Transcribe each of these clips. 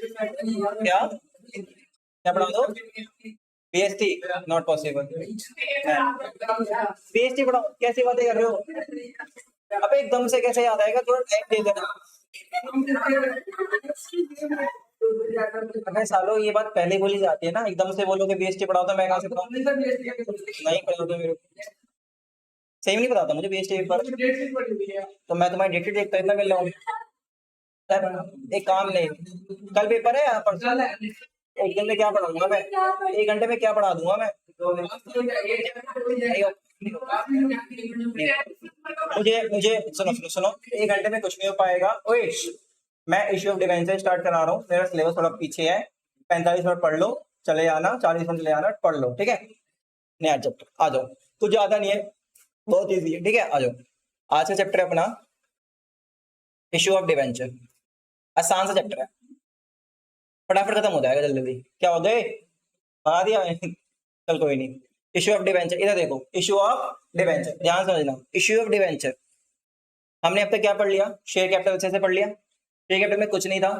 क्या क्या पढ़ा दो? PST not possible. पीएसटी पढ़ाओ, कैसी बातें कर रहे हो? अबे एकदम से कैसे याद आएगा, थोड़ा टाइम दे देना। अबे सालो ये बात पहले बोली जाती है ना, एकदम से बोलोगे बीएसटी पढ़ाओ तो मैं कहाँ से पढ़ाऊं? नहीं पढ़ा तो मेरे को सही नहीं पता था मुझे बीएसटी पेपर, तो मैं तुम्हारी डेट देखता इतना मिल रहा हूँ। एक काम नहीं, कल पेपर है परसों, एक दिन में क्या पढ़ाऊंगा मैं? 1 घंटे में क्या पढ़ा दूंगा मैं? मुझे मुझे सुनो सुनो सुनो, 1 घंटे में कुछ नहीं हो पाएगा। ओए, मैं इश्यू ऑफ डिवेंचर स्टार्ट करा रहा हूँ, मेरा सिलेबस थोड़ा पीछे है, 45 मिनट पढ़ लो, चले आना, 40 मिनट चले आना, पढ़ लो, ठीक है? नया चैप्टर आ जाओ, कुछ ज्यादा नहीं है, बहुत इजी है, ठीक है? आ जाओ, आज का चैप्टर है अपना इश्यू ऑफ डिवेंचर, आसान सा चैप्टर है, फटाफट खत्म हो जाएगा जल्दी जल्दी। क्या हो गए, बता दिया चल कोई नहीं। इश्यू ऑफ डिवेंचर, इधर देखो, इश्यू ऑफ डिवेंचर, ध्यान समझना। इश्यू ऑफ डिवेंचर हमने अब तक क्या पढ़ लिया? शेयर कैपिटल अच्छे से पढ़ लिया, शेयर कैपिटल में कुछ नहीं था,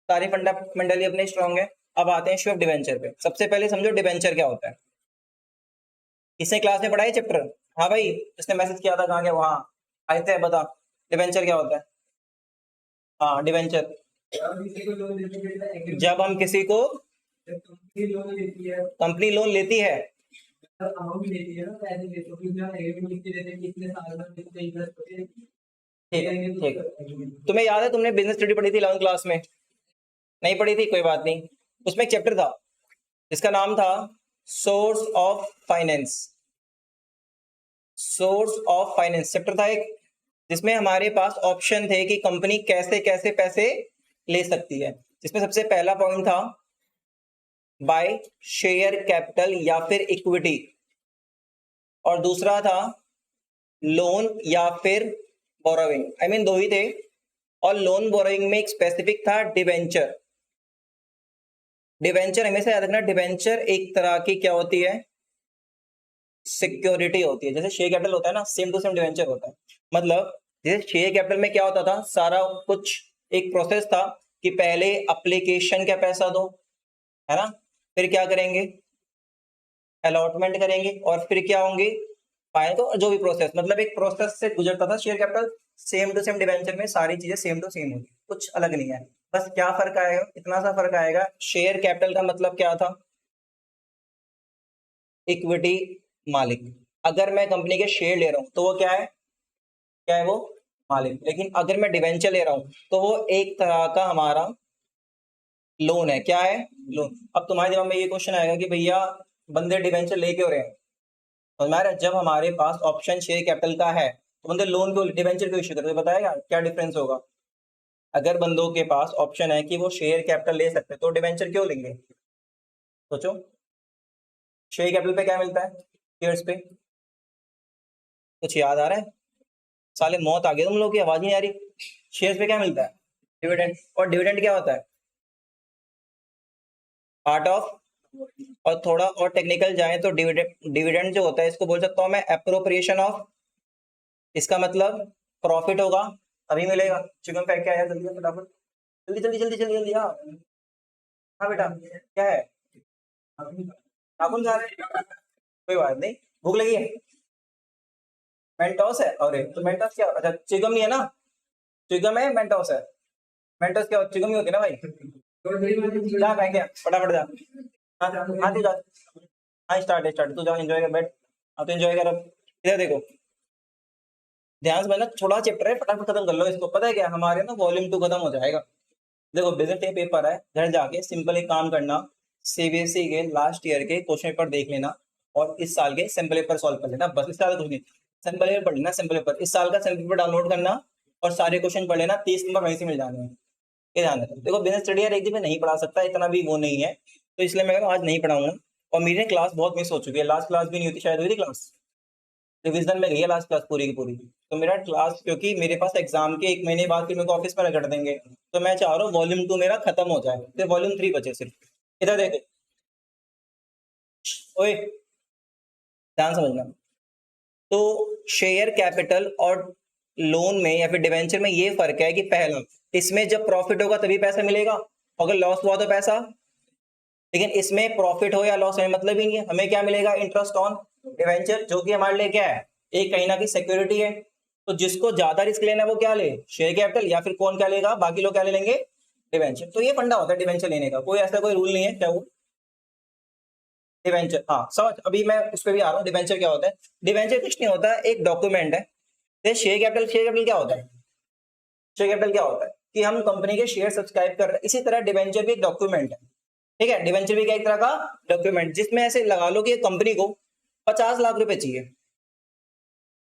सारे फंडामेंटली अपने स्ट्रॉन्ग है। अब आते हैं इश्यू ऑफ डिवेंचर पे। सबसे पहले समझो डिवेंचर क्या होता है। इसने क्लास में पढ़ा है चैप्टर? हाँ भाई, इसने मैसेज किया था, कहाँ गया? वहां आए थे, बता डिवेंचर क्या होता है? हाँ, डिवेंचर जब हम किसी को कंपनी लोन लेती है, ठीक। तुम्हें याद है तुमने बिजनेस स्टडी पढ़ी थी 11th क्लास में? नहीं पढ़ी थी, कोई बात नहीं। उसमें एक चैप्टर था जिसका नाम था source of finance. Source of finance chapter था एक, जिसमें हमारे पास ऑप्शन थे कि कंपनी कैसे कैसे पैसे ले सकती है। जिसमें सबसे पहला पॉइंट था बाय शेयर कैपिटल या फिर इक्विटी, और दूसरा था लोन या फिर बोरोइंग। आई मीन दो ही थे, और लोन बोरोइंग में एक स्पेसिफिक था डिवेंचर। डिवेंचर हमेशा याद रखना, डिवेंचर एक तरह की क्या होती है? सिक्योरिटी होती है। जैसे शेयर कैपिटल होता है ना, सेम टू सेम डिवेंचर होता है। मतलब जैसे शेयर कैपिटल में क्या होता था, सारा कुछ एक प्रोसेस था कि पहले एप्लीकेशन का पैसा दो, है ना, फिर क्या करेंगे, अलॉटमेंट करेंगे, और फिर क्या होंगे, फाइनल। तो जो भी प्रोसेस, मतलब एक प्रोसेस से गुजरता था share capital. Same to same debenture में सारी चीजें सेम टू सेम होगी, कुछ अलग नहीं है। बस क्या फर्क आएगा, इतना सा फर्क आएगा, शेयर कैपिटल का मतलब क्या था? इक्विटी मालिक। अगर मैं कंपनी के शेयर ले रहा हूं तो वो क्या है? क्या है वो? मालिक। लेकिन अगर मैं डिवेंचर ले रहा हूं तो वो एक तरह का हमारा लोन है। क्या है? लोन। अब तुम्हारे दिमाग में ये क्वेश्चन आएगा कि भैया बंदे डिवेंचर ले क्यों रहे हैं? तो हमारा जब हमारे पास ऑप्शन शेयर कैपिटल का है तो बंदे लोन क्यों, डिवेंचर क्यों इश्यू करते हैं? बताएगा क्या डिफरेंस होगा? अगर बंदों के पास ऑप्शन है कि वो शेयर कैपिटल ले सकते हैं तो डिवेंचर क्यों लेंगे? सोचो, शेयर कैपिटल पे क्या मिलता है? शेयर्स पे कुछ याद आ रहा है? साले मौत आ गई तुम लोग की, आवाज नहीं आ रही। शेयर्स पे क्या मिलता है? डिविडेंड। और डिविडेंड क्या होता है? पार्ट ऑफ, और थोड़ा और टेक्निकल जाए तो डिविडेंड, डिविडेंड जो होता है इसको बोल सकता हूं मैं एप्रोप्रिएशन ऑफ। इसका मतलब प्रॉफिट होगा अभी मिलेगा। चिकन फेंक के आया जल्दी फटाफट, जल्दी जल्दी जल्दी जल्दी जल्दी। हाँ हाँ बेटा, क्या है? नाखून खा रहे हैं? कोई बात नहीं, भूख लगी है? मेंटोस है? अरे तो मेंटोस क्या? अच्छा चिगम नहीं है ना, चिगम है, मेंटोस है। मेंटोस क्या, चिगम ही होती है ना भाई। जा फेंक के फटाफट जा। हाँ हाँ तू जा, हाँ स्टार्ट है, स्टार्ट। तू जा, एंजॉय कर, बैठ। हाँ तो एंजॉय कर। अब इधर देखो, ध्यान से, मतलब थोड़ा चैप्टर है, फटाफट खत्म कर लो इसको। पता है क्या, हमारे ना वॉल्यूम 2 खत्म हो जाएगा। देखो बिजनेस डे पेपर है, घर जाके सिंपल एक काम करना, सीबीएसई के लास्ट ईयर के क्वेश्चन पेपर देख लेना, और इस साल के सैंपल पेपर सॉल्व कर लेना, बस। इससे ज्यादा कुछ नहीं। सैंपल पेपर पढ़ लेना, सैंपल पेपर, इस साल का सैंपल पेपर डाउनलोड करना, और सारे क्वेश्चन पढ़ लेना, 30 नंबर वहीं से मिल जाने हैं। ये ध्यान रखो। देखो बिजनेस स्टडी यार एक दिन में नहीं पढ़ा सकता, इतना भी वो नहीं है, तो इसलिए मैं आज नहीं पढ़ाऊंगा। और मेरी क्लास बहुत मिस हो चुकी है, लास्ट क्लास भी नहीं होती, शायद हुई थी क्लास, रिवीजन में गई है लास्ट क्लास पूरी की पूरी। तो मेरा क्लास, क्योंकि मेरे पास एग्जाम के 1 महीने बाद फिर मेरे को ऑफिस में रगड़ देंगे, तो मैं चाह रहा हूँ वॉल्यूम 2 मेरा खत्म हो जाए, फिर वॉल्यूम 3 बचे सिर्फ। इधर देखो, ओए ध्यान समझना। तो शेयर कैपिटल और लोन में या फिर डिवेंचर में ये फर्क है कि पहला, इसमें जब प्रॉफिट होगा तभी पैसा मिलेगा, अगर लॉस हुआ तो पैसा, लेकिन इसमें प्रॉफिट हो या लॉस हमें मतलब ही नहीं है। हमें क्या मिलेगा? इंटरेस्ट ऑन डिवेंचर, जो कि हमारे लिए क्या है? एक कहीं ना कहीं सिक्योरिटी है। तो जिसको ज्यादा रिस्क लेना है वो क्या ले? शेयर कैपिटल, या फिर कौन क्या लेगा? बाकी लोग क्या ले लेंगे? डिवेंचर। तो ये फंडा होता है डिवेंचर लेने का, कोई ऐसा कोई रूल नहीं है। क्या वो डिवेंचर, हाँ समझ, अभी मैं उस पर भी आ रहा हूँ। डिवेंचर क्या होता है? डिवेंचर कुछ नहीं होता, एक डॉक्यूमेंट है। शेयर कैपिटल क्या होता है? शेयर कैपिटल क्या होता है कि हम कंपनी के शेयर सब्सक्राइब कर रहे हैं। इसी तरह डिवेंचर भी एक डॉक्यूमेंट है, ठीक है। डिवेंचर भी क्या एक तरह का डॉक्यूमेंट, जिसमें ऐसे लगा लो कि कंपनी को 50 लाख रुपए चाहिए,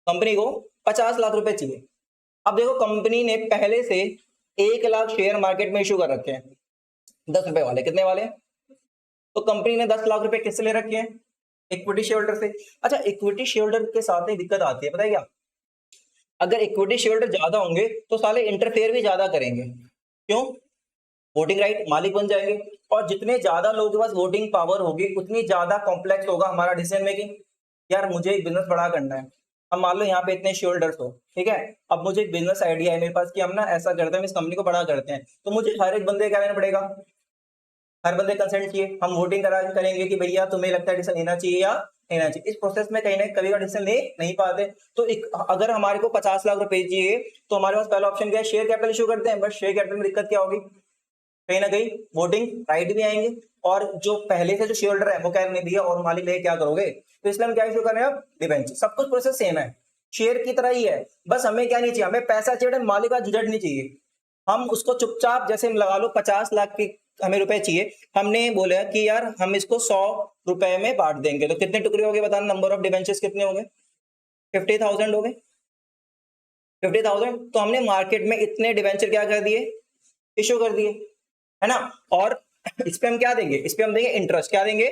कंपनी को 50 लाख रुपए चाहिए। अब देखो कंपनी ने पहले से 1 लाख शेयर मार्केट में इशू कर रखे हैं, 10 रुपए वाले। कितने वाले? तो कंपनी ने 10 लाख रुपए किससे ले रखे हैं? इक्विटी शेयर होल्डर से। अच्छा, इक्विटी शेयर होल्डर के साथ एक दिक्कत आती है, पता है क्या? अगर इक्विटी शेयर होल्डर ज्यादा होंगे तो साले इंटरफेयर भी ज्यादा करेंगे। क्यों? वोटिंग राइट, मालिक बन जाएंगे। और जितने ज्यादा लोगों के पास वोटिंग पावर होगी उतनी ज्यादा कॉम्प्लेक्स होगा हमारा डिसीजन मेकिंग। यार मुझे एक बिजनेस बड़ा करना है, अब मान लो यहाँ पे इतने शेयर होल्डर्स हो, ठीक है। अब मुझे एक बिजनेस आइडिया है मेरे पास कि हम ना ऐसा करते हैं, इस कंपनी को बड़ा करते हैं। तो मुझे हर एक बंदे क्या लेना पड़ेगा? हर बंदे कंसेंट चाहिए। हम वोटिंग करेंगे कि भैया तुम्हें लगता है डिसीजन लेना चाहिए या लेना चाहिए। इस प्रोसेस में कहीं ना कभी डिसीजन ले नहीं पाते। तो अगर हमारे को 50 लाख रुपए चाहिए तो हमारे पास पहला ऑप्शन क्या है? शेयर कैपिटल इशू करते हैं। बस शेयर कैपिटल में दिक्कत क्या होगी? कहीं ना कहीं वोटिंग राइट भी आएंगे, और जो पहले से जो शेयर होल्डर है वो क्या नहीं दिया, और मालिक ले क्या करोगे? तो इसलिए हम क्या इशू कर रहे हैं? अब डिवेंचर। सब कुछ प्रोसेस सेम है, शेयर की तरह ही है। बस हमें क्या नहीं चाहिए? हमें पैसा चाहिए, मालिक का झंझट नहीं चाहिए। हम उसको चुपचाप, जैसे हम लगा लो 50 लाख की हमें रुपए चाहिए, हमने बोला कि यार हम इसको 100 रुपए में बांट देंगे। तो कितने टुकड़े हो गए बताना? नंबर ऑफ डिवेंचर्स कितने हो गए? 50,000 हो गए। 50,000। तो हमने मार्केट में इतने डिवेंचर क्या कर दिए? इशू कर दिए, है ना। और इस पे हम क्या देंगे? इस पे हम देंगे इंटरेस्ट। क्या देंगे?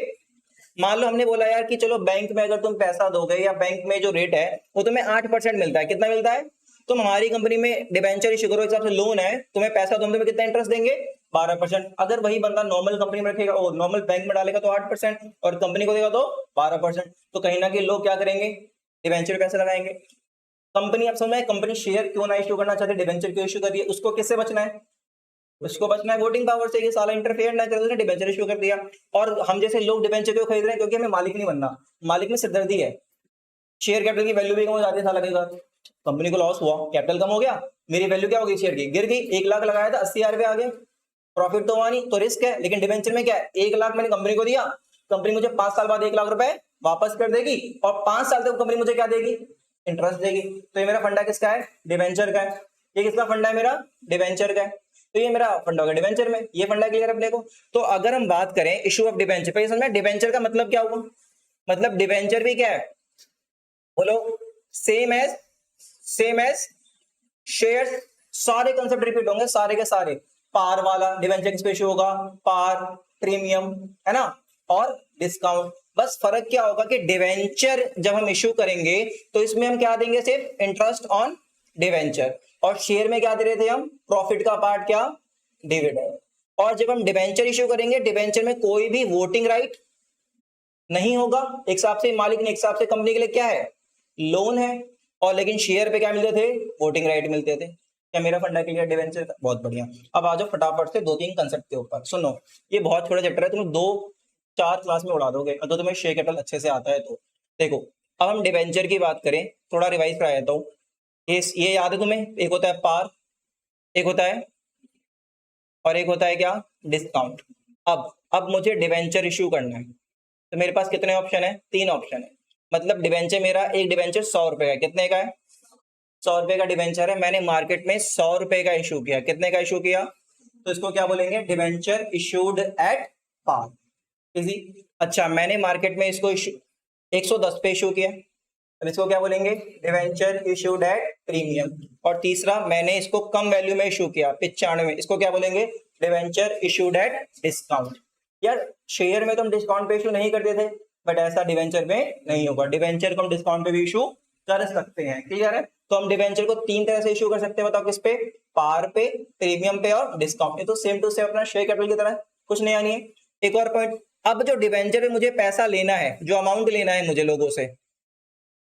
मान लो हमने बोला यार कि चलो बैंक में अगर तुम पैसा दोगे, या बैंक में जो रेट है वो तुम्हें 8% मिलता है। कितना मिलता है? तुम हमारी कंपनी में डिवेंचर इशू करो, हिसाब से लोन है, तुम्हें पैसा दो, तुम्हें कितना इंटरेस्ट देंगे? 12%। अगर वही बंदा नॉर्मल कंपनी में रखेगा, और नॉर्मल बैंक में डालेगा तो 8%, और कंपनी को देगा तो 12%। तो कहीं ना कहीं लोग क्या करेंगे? डिवेंचर पैसे लगाएंगे। कंपनी, अब समझ में कंपनी शेयर क्यों ना इशू करना चाहती है, डिवेंचर क्यों इशू कर रही है? उसको किससे बचना है? उसको बचना है वोटिंग पावर से, कि साला इंटरफेयर ना करे, उसने डिवेंचर इशू कर दिया। और हम जैसे लोग डिवेंचर क्यों खरीद रहे हैं? क्योंकि हमें मालिक नहीं बनना। मालिक में सिरदर्दी है, शेयर कैपिटल की वैल्यू भी कम हो जाती है साला के साथ। कंपनी को लॉस हुआ, कैपिटल कम हो गया, मेरी वैल्यू क्या हो गई? शेयर की गिर गई। 1 लाख लगाया था, 80,000 रुपए आ गए। प्रॉफिट तो हुआ नहीं, तो रिस्क है। लेकिन डिवेंचर में क्या है? 1 लाख मैंने कंपनी को दिया, कंपनी मुझे 5 साल बाद 1 लाख रुपए वापस कर देगी, और 5 साल तक कंपनी मुझे क्या देगी? इंटरेस्ट देगी। तो ये मेरा फंडा किसका है? डिवेंचर का है। ये किसका फंडा है? मेरा डिवेंचर का है। तो ये मेरा फंडा होगा डिवेंचर में। ये फंडा क्लियर अपने को। तो अगर हम बात करें इशू ऑफ डिवेंचर पे, समझ में डिवेंचर का मतलब क्या हुआ? मतलब डिवेंचर भी क्या है? बोलो। Same as share. सारे कंसेप्ट रिपीट होंगे, सारे के सारे। पार वाला डिवेंचर किस पे इशू होगा? पार, प्रीमियम, है ना, और डिस्काउंट। बस फर्क क्या होगा कि डिवेंचर जब हम इशू करेंगे तो इसमें हम क्या देंगे? सिर्फ इंटरेस्ट ऑन डिवेंचर। और शेयर में क्या दे रहे थे हम? प्रॉफिट का पार्ट, क्या? डिविडेंड। और जब हम डिवेंचर इशू करेंगे, डिवेंचर में कोई भी वोटिंग राइट नहीं होगा। एक हिसाब से मालिक ने, एक हिसाब से कंपनी के लिए क्या है? लोन है। और लेकिन शेयर पे क्या मिलते थे? वोटिंग राइट मिलते थे। क्या मेरा फंडा क्लियर डिवेंचर का? बहुत बढ़िया। अब आ जाओ फटाफट से 2-3 कंसेप्ट के ऊपर। सुनो, ये बहुत छोटा चैप्टर है, तुम 2-4 क्लास में उड़ा दोगे अगर तुम्हें शेयर कैपिटल अच्छे से आता है तो। देखो, अब हम डिवेंचर की बात करें, थोड़ा रिवाइज करा देता हूँ। ये याद है तुम्हें? एक होता है पार, एक होता है, और एक होता है क्या? डिस्काउंट। अब मुझे डिवेंचर इशू करना है, तो मेरे पास कितने ऑप्शन है? 3 ऑप्शन है। मतलब डिवेंचर मेरा, एक डिवेंचर 100 रुपए का, कितने का है? 100 रुपए का डिवेंचर है। मैंने मार्केट में 100 रुपए का इशू किया। कितने का इशू किया? तो इसको क्या बोलेंगे? Debenture issued at par. Easy. अच्छा, मैंने मार्केट में इसको 110 पे इशू किया, अब इसको क्या बोलेंगे? Debenture issued at premium. और तीसरा, मैंने इसको कम वैल्यू में इशू किया, 95, इसको क्या बोलेंगे? Debenture issued at discount. यार शेयर में तो हम डिस्काउंट पे इशू नहीं करते थे, बट ऐसा डिवेंचर में नहीं होगा। डिवेंचर को हम डिस्काउंट पे भी इशू कर सकते हैं, क्लियर है। तो हम डिवेंचर को 3 तरह से इशू कर सकते हैं, बताओ किस पे? पार पे, प्रीमियम पे, और डिस्काउंट। ये तो सेम टू सेम अपना शेयर कैपिटल की तरह, कुछ नया नहीं है। एक और पॉइंट, अब जो डिवेंचर पे मुझे पैसा लेना है, जो अमाउंट लेना है मुझे लोगों से,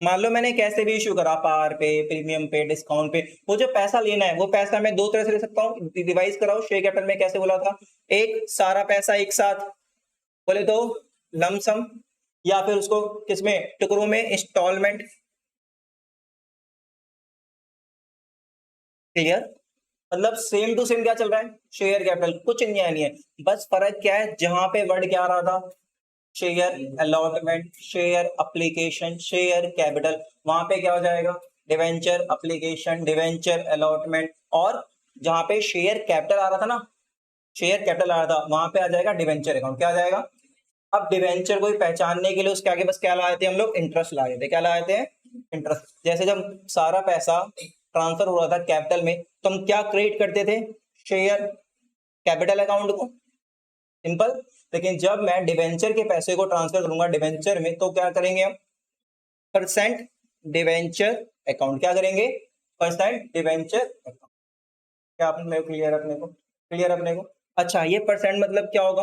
मान लो मैंने कैसे भी इशू करा, पार पे, प्रीमियम पे, डिस्काउंट पे, वो जो पैसा लेना है वो पैसा मैं दो तरह से ले सकता हूँ, रिवाइज कराओ। शेयर कैपिटल में कैसे बोला था, एक सारा पैसा एक साथ, बोले तो लमसम, या फिर उसको किसमें, टुकड़ों में, इंस्टॉलमेंट। क्लियर? मतलब सेम टू सेम क्या चल रहा है, शेयर कैपिटल, कुछ नया नहीं है। बस फर्क क्या है, जहां पे वर्ड क्या आ रहा था, share allotment, share application, share capital, वहां पे क्या हो जाएगा, डिवेंचर अप्लीकेशन, डिवेंचर अलॉटमेंट। और जहां पे शेयर कैपिटल आ रहा था ना, शेयर कैपिटल आ रहा था, वहां पे आ जाएगा डिवेंचर अकाउंट। क्या आ जाएगा? अब डिवेंचर को पहचानने के लिए उसके आगे बस क्या लाए थे हम लोग, इंटरेस्ट लाए थे। क्या लाए थे? इंटरेस्ट। जैसे जब सारा पैसा ट्रांसफर हो रहा था कैपिटल में, तो हम क्या क्रिएट करते थे, शेयर कैपिटल अकाउंट को, सिंपल। लेकिन जब मैं डिवेंचर के पैसे को ट्रांसफर करूंगा डिवेंचर में, तो क्या करेंगे हम, परसेंट डिवेंचर अकाउंट। क्या करेंगे? Percent debenture account. क्या आपने क्लियर, अपने को क्लियर, अपने को? अच्छा, ये परसेंट मतलब क्या होगा,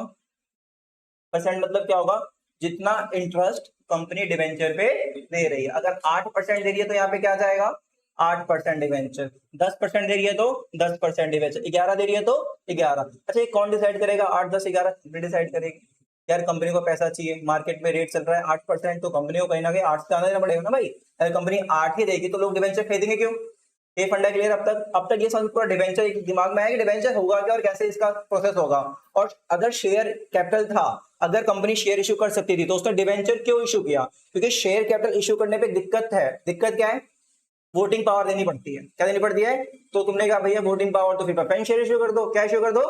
परसेंट मतलब क्या होगा, जितना इंटरेस्ट कंपनी डिवेंचर पे दे रही है। अगर 8% दे रही है तो यहाँ पे क्या जाएगा, 8% डिवेंचर। 10% दे रही है तो 10% डिवेंचर। 11 दे रही है तो 11। अच्छा, ये कौन डिसाइड करेगा, 8, 10, 11 डिसाइड करेगी? यार कंपनी को पैसा चाहिए, मार्केट में रेट चल रहा है 8%, तो कंपनी को कहीं ना कहीं 8 से ज्यादा देना पड़ेगा ना भाई। अगर कंपनी 8 ही देगी तो लोग डिवेंचर खरीदेंगे क्यों? ये फंडा क्लियर? अब तक ये समझ पूरा डिवेंचर दिमाग में आया कि डिवेंचर होगा क्या और कैसे इसका प्रोसेस होगा। और अगर शेयर कैपिटल था, अगर कंपनी शेयर इशू कर सकती थी, तो उसने डिवेंचर क्यों इशू किया? क्योंकि शेयर कैपिटल इशू करने पे दिक्कत है। दिक्कत क्या है? वोटिंग पावर देनी पड़ती है। क्या देनी पड़ती है? तो तुमने कहा भैया वोटिंग पावर, तो फिर प्रेफरेंस शेयर इशू कर दो। क्या इशू कर दो?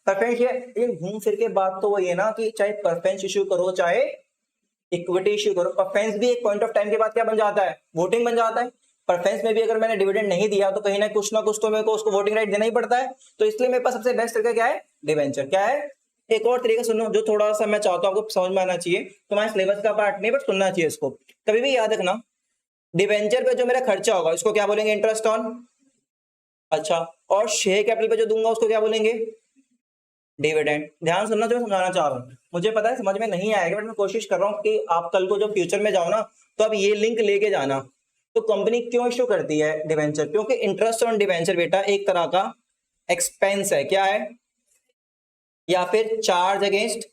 Preference share. लेकिन घूम फिर के बात तो वही है ना कि चाहे प्रेफरेंस इशू करो चाहे इक्विटी इशू करो, प्रेफरेंस भी एक पॉइंट ऑफ टाइम के बाद क्या बन जाता है, वोटिंग बन जाता है। प्रेफरेंस में भी अगर मैंने डिविडेंड नहीं दिया तो कहीं ना कुछ तो मेरे को उसको वोटिंग राइट देना ही पड़ता है। तो इसलिए मेरे पास सबसे बेस्ट तरीका क्या है, डिवेंचर। क्या है? एक और तरीका सुनो, जो थोड़ा सा मैं चाहता हूँ आपको समझ में आना चाहिए, तुम्हारे सिलेबस का पार्ट नहीं बट सुनना चाहिए इसको। कभी भी याद रखना, डिवेंचर पे जो मेरा खर्चा होगा इसको क्या बोलेंगे, इंटरेस्ट ऑन। अच्छा, और शेयर कैपिटल पे जो दूंगा उसको क्या बोलेंगे, डिविडेंड। ध्यान सुनना जो मैं समझाना चाह रहा हूँ, मुझे पता है समझ में नहीं आएगा बट मैं कोशिश कर रहा हूँ कि आप कल को जब फ्यूचर में जाओ ना, तो अब ये लिंक लेके जाना। तो कंपनी क्यों इशू करती है डिवेंचर? क्योंकि इंटरेस्ट ऑन डिवेंचर बेटा एक तरह का एक्सपेंस है। क्या है? या फिर चार्ज अगेंस्ट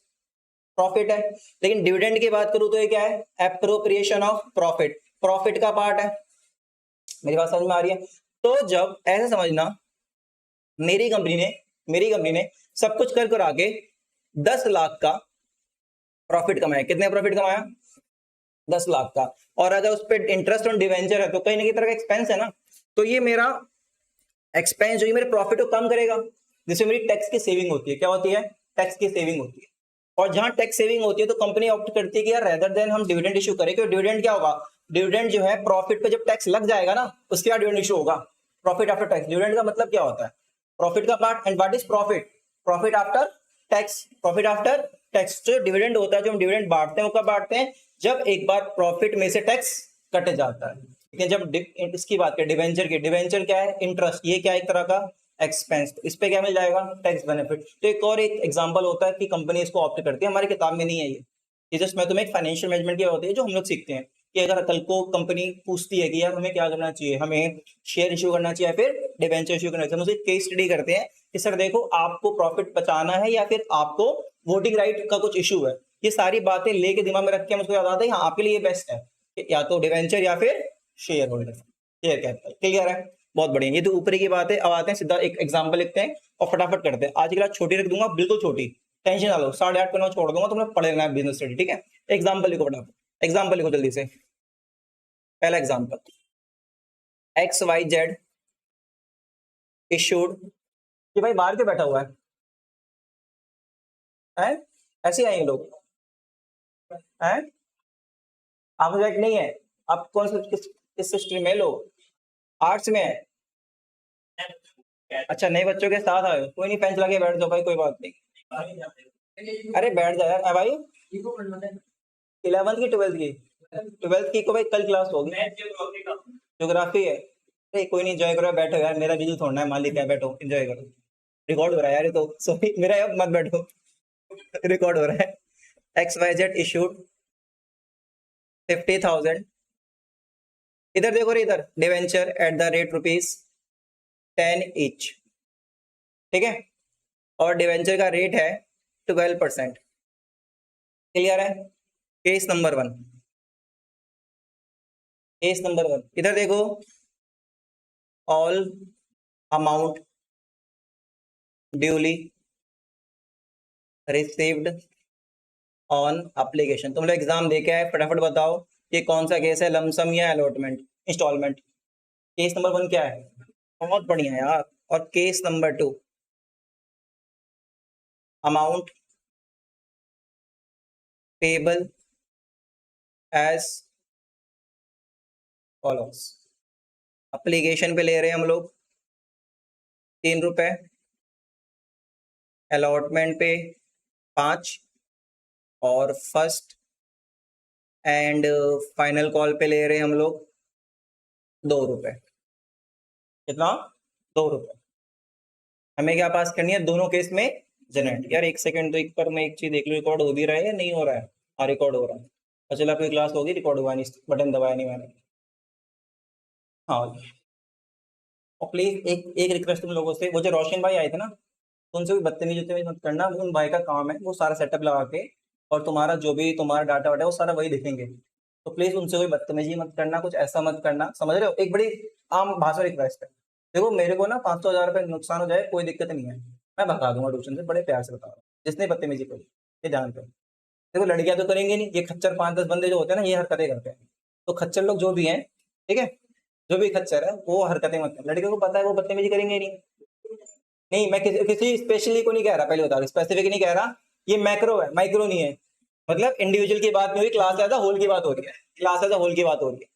प्रॉफिट है। लेकिन डिविडेंड की बात करूं तो ये क्या है, एप्रोप्रिएशन ऑफ प्रॉफिट, प्रॉफिट का पार्ट है। मेरी बात समझ में आ रही है? तो जब ऐसे समझना, मेरी कंपनी ने सब कुछ कर कर आके 10 लाख का प्रॉफिट कमाया। कितने प्रॉफिट कमाया? 10 लाख का। और अगर उस पर इंटरेस्ट ऑन डिवेंचर है तो कहीं ना कहीं तरह का एक्सपेंस है ना। तो ये मेरा एक्सपेंस जो है मेरे प्रॉफिट को कम करेगा, जिससे मेरी टैक्स की सेविंग होती है। क्या होती है? टैक्स की सेविंग होती है। और जहां टैक्स सेविंग होती है तो कंपनी ऑप्ट करती है कि यार रेदर देन हम डिविडेंड इशू करें। क्योंकि डिविडेंड क्या होगा, डिविडेंड जो है प्रॉफिट पे जब टैक्स लग जाएगा ना उसके बाद डिविडेंड इशू होगा। प्रॉफिट आफ्टर टैक्स, डिविडेंड का मतलब क्या होता है, प्रॉफिट का part. And what is profit? Profit after tax, profit after tax. जो डिविडेंड होता है, जो हम डिविडेंड बांटते हैं वो कब बांटते हैं, जब एक बार प्रॉफिट में से टैक्स कट जाता है। ठीक है, जब इसकी बात करें डिवेंचर की, डिवेंचर क्या है, इंटरेस्ट। ये क्या है, एक तरह का एक्सपेंस। इस पे क्या मिल जाएगा, टैक्स बेनिफिट। तो एक और एक एग्जांपल होता है कि कंपनी इसको ऑप्ट करती है, हमारी किताब में नहीं है ये जस्ट मैं तुम्हें एक फाइनेंशियल मैनेजमेंट की होती है जो हम लोग सीखते हैं कि अगर कल को कंपनी पूछती है कि यार हमें क्या करना चाहिए, हमें शेयर इशू करना चाहिए या फिर डिवेंचर इशू करना चाहिए, हम उसे केस स्टडी करते हैं कि सर देखो आपको प्रॉफिट बचाना है या फिर आपको वोटिंग राइट का कुछ इशू है। ये सारी बातें लेके दिमाग में रख के हम उसको याद आता है हाँ आपके लिए ये बेस्ट है कि या तो डिवेंचर या फिर share holder, share capital. Clear है? बहुत बढ़िया। ये तो ऊपरी की बात है। अब आते हैं सीधा एक एग्जांपल लिखते हैं और फटाफट करते हैं। आज की क्लास छोटी रख दूंगा, बिल्कुल छोटी, टेंशन ना लो। 8:30 पर मैं छोड़ दूंगा, तुमने पढ़ लेना है बिजनेस स्टडी। ठीक है, एग्जांपल लिखो फटाफट, एग्जांपल लिखो जल्दी से। पहला example, X Y Z issued. ये भाई बाहर क्यों बैठा हुआ है? ऐसे आएंगे लोग हैं? आप सब्जेक्ट नहीं है? आप कौन सा किस स्ट्रीम में, लो आर्ट्स में है? अच्छा, नए बच्चों के साथ आए हो, कोई नहीं, पेंच लगे बैठ जाओ भाई, कोई बात नहीं। अरे बैठ जा यार भाई। 11th की 12th की? 12th की को भाई कल क्लास होगी, ज्योग्राफी है। अरे कोई नहीं, एंजॉय करो, बैठो यार, मेरा वीडियो छोड़ना है, मालिक है, बैठो एंजॉय करो। रिकॉर्ड हो रहा है यार ये तो, सॉरी मेरा यार, मत बैठो। रिकॉर्ड हो रहा है। एक्स वाई जेड इशूड 50,000 इधर देखो रे, इधर debenture at the rate ₹10 each, ठीक है, और डिवेंचर का रेट है 12%। क्लियर है? केस नंबर 1, केस नंबर 1 इधर देखो, all amount duly received on application. तुम लोग एग्जाम दे के आए, फटाफट बताओ ये कौन सा केस है, लमसम या अलॉटमेंट, इंस्टॉलमेंट। केस नंबर 1 क्या है? बहुत बढ़िया यार। और case number 2, amount payable as follows. Application पे ले रहे हैं हम लोग ₹3, अलॉटमेंट पे 5, और फर्स्ट एंड फाइनल कॉल पे ले रहे हैं हम लोग ₹2। कितना? ₹2। हमें क्या पास करनी है? दोनों केस में जनरेट। यार एक सेकंड, तो एक पर मैं एक चीज देख लूँ, रिकॉर्ड हो भी रहा है या नहीं हो रहा है? हाँ रिकॉर्ड हो रहा है। अच्छा चलो, आपकी क्लास होगी, रिकॉर्ड हुआ नहीं, बटन दबाया नहीं मैंने। हाँ, और प्लीज एक एक रिक्वेस्ट तुम लोगों से, वो जो रोशन भाई आए थे ना, तो उनसे भी बदतमीजी मत करना। वो उन भाई का काम है, वो सारा सेटअप लगा के और तुम्हारा जो भी तुम्हारा डाटा वाटा है वो सारा वही देखेंगे। तो प्लीज उनसे कोई बदतमीजी मत करना, कुछ ऐसा मत करना, समझ रहे हो? एक बड़ी आम भाषा रिक्वेस्ट है। देखो मेरे को ना 500,000 रुपये नुकसान हो जाए कोई दिक्कत नहीं है, मैं भगा दूंगा ट्यूशन से, बड़े प्यार से बता रहा हूँ। जिसने बदतमीजी करी ये जानते हो। देखो लड़कियां तो करेंगे नहीं, ये खच्चर 5-10 बंदे जो होते हैं ना, ये हरकतें करते हैं। तो खच्चर लोग जो भी हैं, ठीक है, जो भी खच्चर है वो हरकतें मत कर। लड़कियों को पता है वो बदतमीजी करेंगे नहीं। नहीं मैं किसी स्पेशली को नहीं कह रहा, पहले बता रहा, स्पेसिफिक नहीं कह रहा। ये मैक्रो है, माइक्रो नहीं है। मतलब इंडिविजुअल की बात नहीं हुई, क्लास एज अ होल की बात हो रही है, क्लास एज अ होल की बात हो रही है,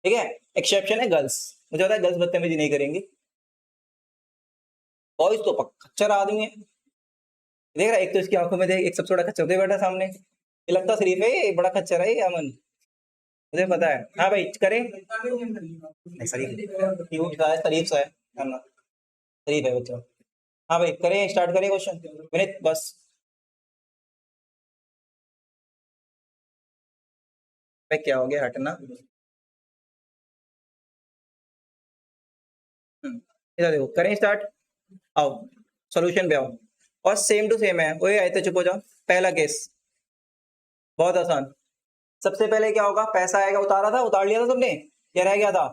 ठीक है। एक्सेप्शन है गर्ल्स, मुझे पता है गर्ल्स बदतमीजी नहीं करेंगी, बॉयज तो खच्चर आदमी है। देख रहा है, एक तो इसकी आंखों में देख, एक सबसे बड़ा खच्चर दे बैठा सामने, ये लगता शरीफ है, ये बड़ा खच्चर है ये अमन, मुझे पता है। हाँ भाई करें, नहीं शरीफ क्यूट सा है, शरीफ सा है, शरीफ है बच्चा। हाँ भाई करें, स्टार्ट करें क्वेश्चन, विनीत बस। भाई क्या हो गया, हटना। इधर देखो, करें स्टार्ट, आओ सॉल्यूशन पे आओ, और सेम टू सेम है, वही आए थे, चुप हो जाओ। पहला केस बहुत आसान। सबसे पहले क्या होगा? पैसा आएगा, उतारा था, उतार लिया था तुमने, क्या रह गया था?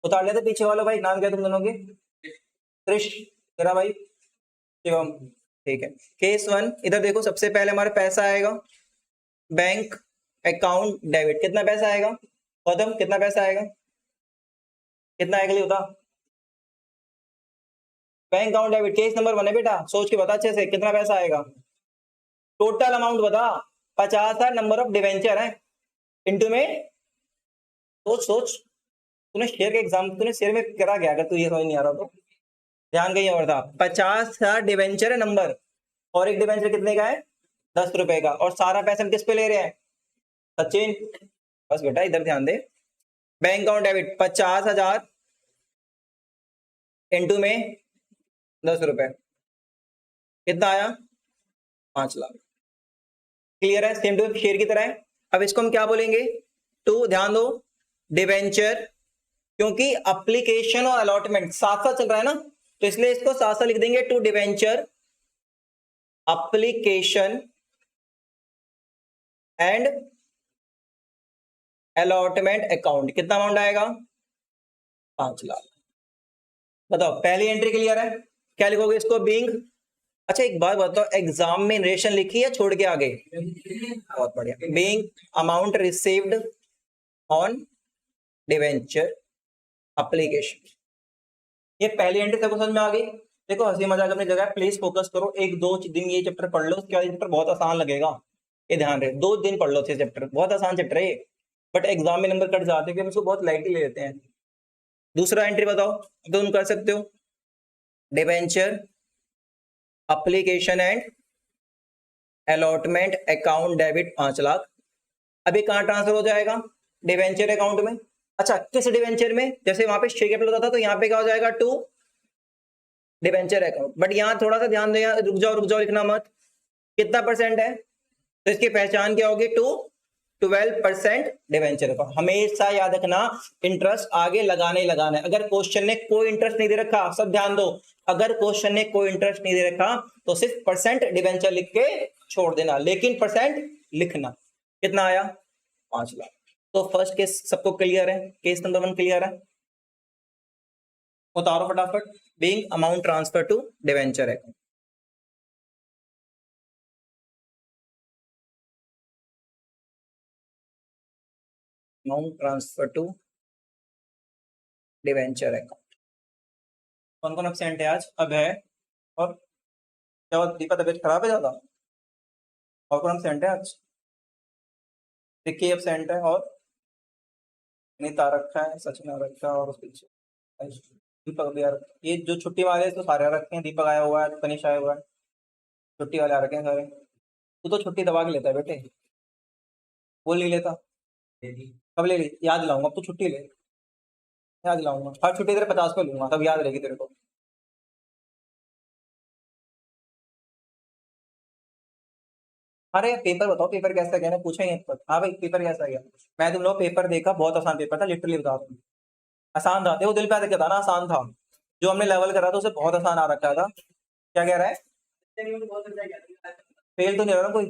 उतार लिया था। पीछे वाला भाई नाम क्या तुम दोनों के? कृष, तेरा भाई शिवम, ठीक है। केस 1 इधर देखो, सबसे पहले हमारे पैसा आएगा, बैंक अकाउंट डेबिट। कितना पैसा आएगा गौतम, कितना पैसा आएगा? कितना आएगा बता? Bank account debit case number 1 है बेटा, सोच के बता अच्छे से, कितना पैसा आएगा? टोटल अमाउंट बता। 50 है, नंबर ऑफ डिवेंचर है, इंटू में, सोच सोच। तूने शेयर का एग्जाम, तूने शेयर में करा गया, अगर तू ये समझ नहीं आ रहा तो ध्यान कहीं और था। 50 डिवेंचर है नंबर, और एक डिवेंचर कितने का है? ₹10 का। और सारा पैसा हम किस पे ले रहे हैं? सचिन बस बेटा इधर ध्यान दे। बैंक अकाउंट डेबिट 50,000 इंटू में ₹10, कितना आया? 5 लाख। क्लियर है? सेम टू शेयर की तरह है। अब इसको हम क्या बोलेंगे? टू, ध्यान दो, डिवेंचर, क्योंकि एप्लीकेशन और अलॉटमेंट साथ साथ चल रहा है ना, तो इसलिए इसको साथ साथ लिख देंगे, to debenture application and allotment account. कितना अमाउंट आएगा? 5 लाख। बताओ पहली एंट्री क्लियर है? क्या लिखोगे इसको? बीइंग। अच्छा एक बात बताओ, एग्जाम में नरेशन लिखी है छोड़ के आगे? बहुत बढ़िया। Being amount received on debenture application, ये पहली एंट्री सबको समझ में आ गई? देखो हंसी मजाक अपनी जगह, प्लीज फोकस करो, 1-2 दिन ये चैप्टर पढ़ लो, उसके बाद चैप्टर बहुत आसान लगेगा, ये ध्यान रहे। 2 दिन पढ़ लो अच्छे चैप्टर, बहुत आसान चैप्टर है ये, बट एग्जाम में नंबर कट जाते हैं, हम इसको बहुत लाइटली ले लेते हैं। दूसरा एंट्री बताओ, तुम कर सकते हो, debenture application and allotment account debit 5 lakh. अभी कहाँ ट्रांसफर हो जाएगा? डिवेंचर अकाउंट में। अच्छा किस डिवेंचर में? जैसे वहां पे शेयर कैपिटल होता था, तो यहाँ पे क्या हो जाएगा? To debenture account. बट यहाँ थोड़ा सा ध्यान दो, रुक जाओ लिखना मत। कितना परसेंट है? तो इसकी पहचान क्या होगी? टू 12% डिवेंचर का। हमेशा याद रखना इंटरेस्ट आगे लगाना ही लगाना है। अगर क्वेश्चन ने कोई इंटरेस्ट नहीं दे रखा, सब ध्यान दो, अगर क्वेश्चन ने कोई इंटरेस्ट नहीं दे रखा तो सिर्फ परसेंट डिवेंचर लिख के छोड़ देना, लेकिन परसेंट लिखना। कितना आया? 5 लाख। तो फर्स्ट केस सबको क्लियर है, केस नंबर 1 क्लियर है, उतारो फटाफट। Being amount transfer to debenture account. Amount transfer to debenture account. कौन कौन एब्सेंट है आज? अब है और क्या दीपा तबीयत खराब है ज्यादा? और कौन एब्सेंट है आज? विक्की एब्सेंट है और नीता रखा है, सचिन आ रखा है और उस पीछे दीपक भी आ रखा है। ये जो छुट्टी वाले तो सारे आ रखे हैं, दीपक आया हुआ है, तनिष आया हुआ है, छुट्टी वाले आ रखे हैं सारे। तू तो छुट्टी दबा के लेता है बेटे, वो नहीं लेता। कब ले ली? याद दिलाऊंगा, अब तो छुट्टी ले, याद दिलाऊंगा। हर छुट्टी तेरे 50 पे लूंगा, तब याद रहेगी तेरे को। अरे पेपर बताओ, पेपर कैसा गया? पूछा ही नहीं अब तक। हाँ भाई पेपर कैसा गया? मैं तुम लोग पेपर देखा, बहुत आसान पेपर था, लिटरली बता रहा हूँ। आसान था, देखो दिल पे आके था ना, आसान था। जो हमने लेवल करा था उसे बहुत आसान आ रखा था। क्या कह रहा है? फेल तो नहीं हो रहा ना कोई?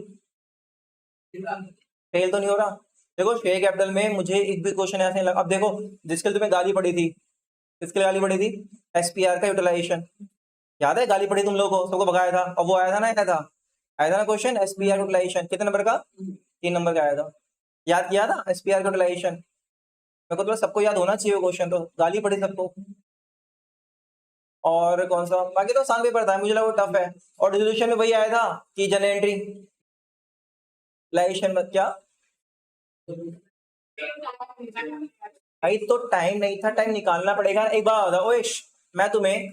फेल तो नहीं हो रहा? देखो शेयर कैपिटल में मुझे एक भी क्वेश्चन ऐसे नहीं लगा। अब देखो जिसके लिए तुम्हें गाली पड़ी थी, किसके लिए गाली पड़ी थी? एसपीआर का यूटिलाइजेशन। याद है? गाली पड़ी तुम लोगों को, सबको भगाया था, और वो आया था ना, आया था ना क्वेश्चन एसपीआर यूटिलाइजेशन। कितने नंबर का? 3 नंबर का आया था। याद किया था एसपीआर यूटिलाइजेशन? मेरे को तो सबको याद होना चाहिए क्वेश्चन, तो गाली पड़ी सबको। और कौन सा बाकी तो आसान पेपर था, मुझे लगा वो टफ है। और रिजोल्यूशन में वही आया था कि जनरल एंट्री लाइजेशन में क्या भाई, तो टाइम नहीं था, टाइम निकालना पड़ेगा। एक बार बता ओएश, मैं तुम्हें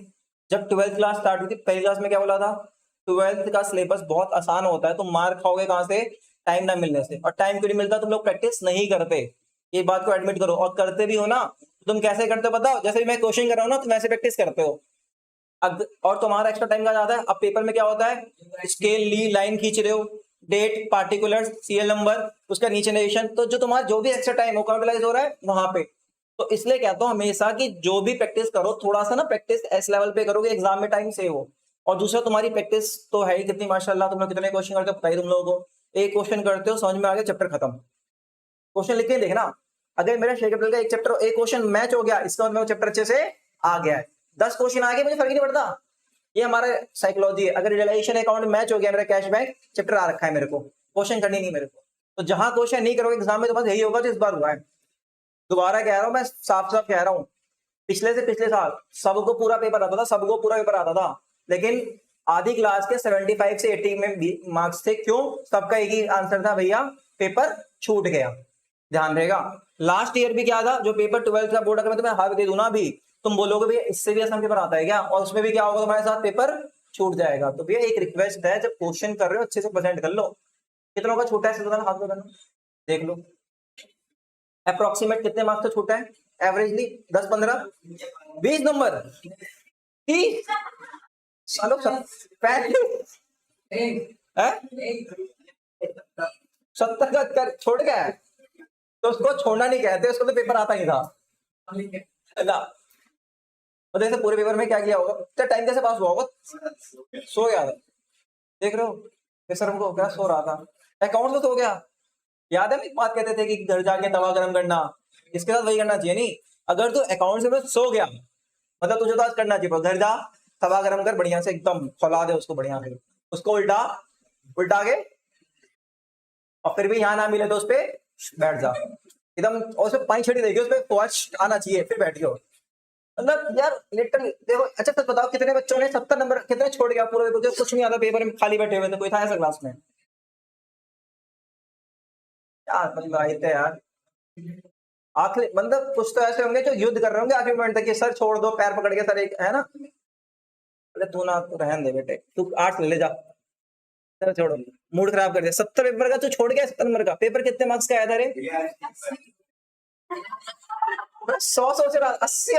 जब 12th क्लास स्टार्ट हुई थी, पहली क्लास में क्या बोला था? 12th का सिलेबस बहुत आसान होता है, तुम मार्क खाओगे कहां से? टाइम ना मिलने से। और टाइम क्यों नहीं मिलता? तुम लोग प्रैक्टिस नहीं करते, ये बात को एडमिट करो। और करते भी हो ना, तुम कैसे करते हो बताओ? जैसे भी मैं क्वेश्चन कर रहा हूँ ना, तुम ऐसे प्रैक्टिस करते हो। और तुम्हारा एक्स्ट्रा टाइम का जाता है। अब पेपर में क्या होता है? स्केल ली, लाइन खींच रहे हो, डेट, पार्टिकुलर, सीरियल नंबर, उसका नीचे नेशन, तो जो तुम्हारा जो भी एक्स्ट्रा टाइम काउंटलाइज हो रहा है वहां पे। तो इसलिए कहता हूं हमेशा कि जो भी प्रैक्टिस करो, थोड़ा सा ना प्रैक्टिस एस लेवल पे करोगे, एग्जाम में टाइम सेव हो। और दूसरा तुम्हारी प्रैक्टिस तो है ही कितनी माशाल्लाह, तुम लोग कितने क्वेश्चन करते हो बताइए तुम लोगों को। एक क्वेश्चन करते हो, समझ में आ गया, चैप्टर खत्म। क्वेश्चन लिख के देखना, अगर मेरा शेयर कैपिटल का एक चैप्टर, एक क्वेश्चन मैच हो गया, इसका मतलब चैप्टर अच्छे से आ गया है। 10 क्वेश्चन आ गए, मुझे फर्क नहीं पड़ता। ये हमारा साइकोलॉजी है। अगर रिलेशन अकाउंट मैच हो गया, मेरा कैश बैंक चैप्टर आ रखा है, मेरे को क्वेश्चन करनी नहीं मेरे को। तो जहां क्वेश्चन नहीं करोगे एग्जाम में, तो बस यही होगा जो इस बार हुआ है। दोबारा कह रहा हूं, मैं साफ साफ कह रहा हूं, पिछले से पिछले साल सबको पूरा पेपर आता था, सबको पूरा पेपर आता था, लेकिन आधी क्लास के 75 से 80 में मार्क्स थे। क्यों? सबका एक ही आंसर था, भैया पेपर छूट गया। ध्यान रहेगा। लास्ट ईयर भी क्या था, जो पेपर 12th का बोर्ड, अगर मैं तुम्हें हाथ दे दूं ना भी, तुम बोलोगे भैया इससे भी आसान पेपर आता है क्या? और उसमें भी क्या होगा, तुम्हारे साथ पेपर छूट जाएगा। तो भैया एक रिक्वेस्ट है, जब क्वेश्चन कर रहे हो अच्छे से प्रेजेंट कर लो। कितनों का छूटा है? हाथ बताना, देख लो। अप्रोक्सीमेट कितने मार्क्स का छूटा है? Averagely 10, 15, 20 number. 30 सालों 70 का छोड़ गया है, तो उसको छोड़ना नहीं कहते, उसको तो पेपर आता ही था ना। तो जैसे पूरे पेपर में क्या किया होगा, तो टाइम कैसे पास हुआ होगा? सो गया था। देख रहे हो सर, हमको क्या सो रहा था? अकाउंट तो सो गया। याद है हम एक बात कहते थे कि घर जाके तवा गरम करना, इसके साथ वही करना चाहिए। नहीं, अगर तू अकाउंट से सो गया, मतलब तुझे तो आज करना चाहिए, घर जा तवा गरम कर बढ़िया से, एकदम फैला दे उसको बढ़िया से, उसको उल्टा उल्टा के, और फिर भी यहाँ ना मिले तो उस पर बैठ जा एकदम, और उसमें पानी छड़ी देगी, उस पर आना चाहिए, फिर बैठियो। मतलब यार लिटरली देखो। अच्छा तो बताओ, कितने बच्चों ने 70 नंबर कितने छोड़ गया पूरे पेपर? कुछ नहीं आता, पेपर में खाली बैठे हुए थे, कोई था ऐसा क्लास में? यार मतलब आए थे यार, आखिरी मतलब कुछ तो ऐसे होंगे जो युद्ध कर रहे होंगे आखिरी मोमेंट तक कि सर छोड़ दो, पैर पकड़ के, सर एक है ना। अरे तू ना, तू रहने दे बेटे, तू आर्ट्स ले जा, चलो छोड़ो, मूड खराब कर दिया। 70 पेपर का तू छोड़ गया, 70 नंबर का पेपर कितने मार्क्स का आया था रे? 100 से 80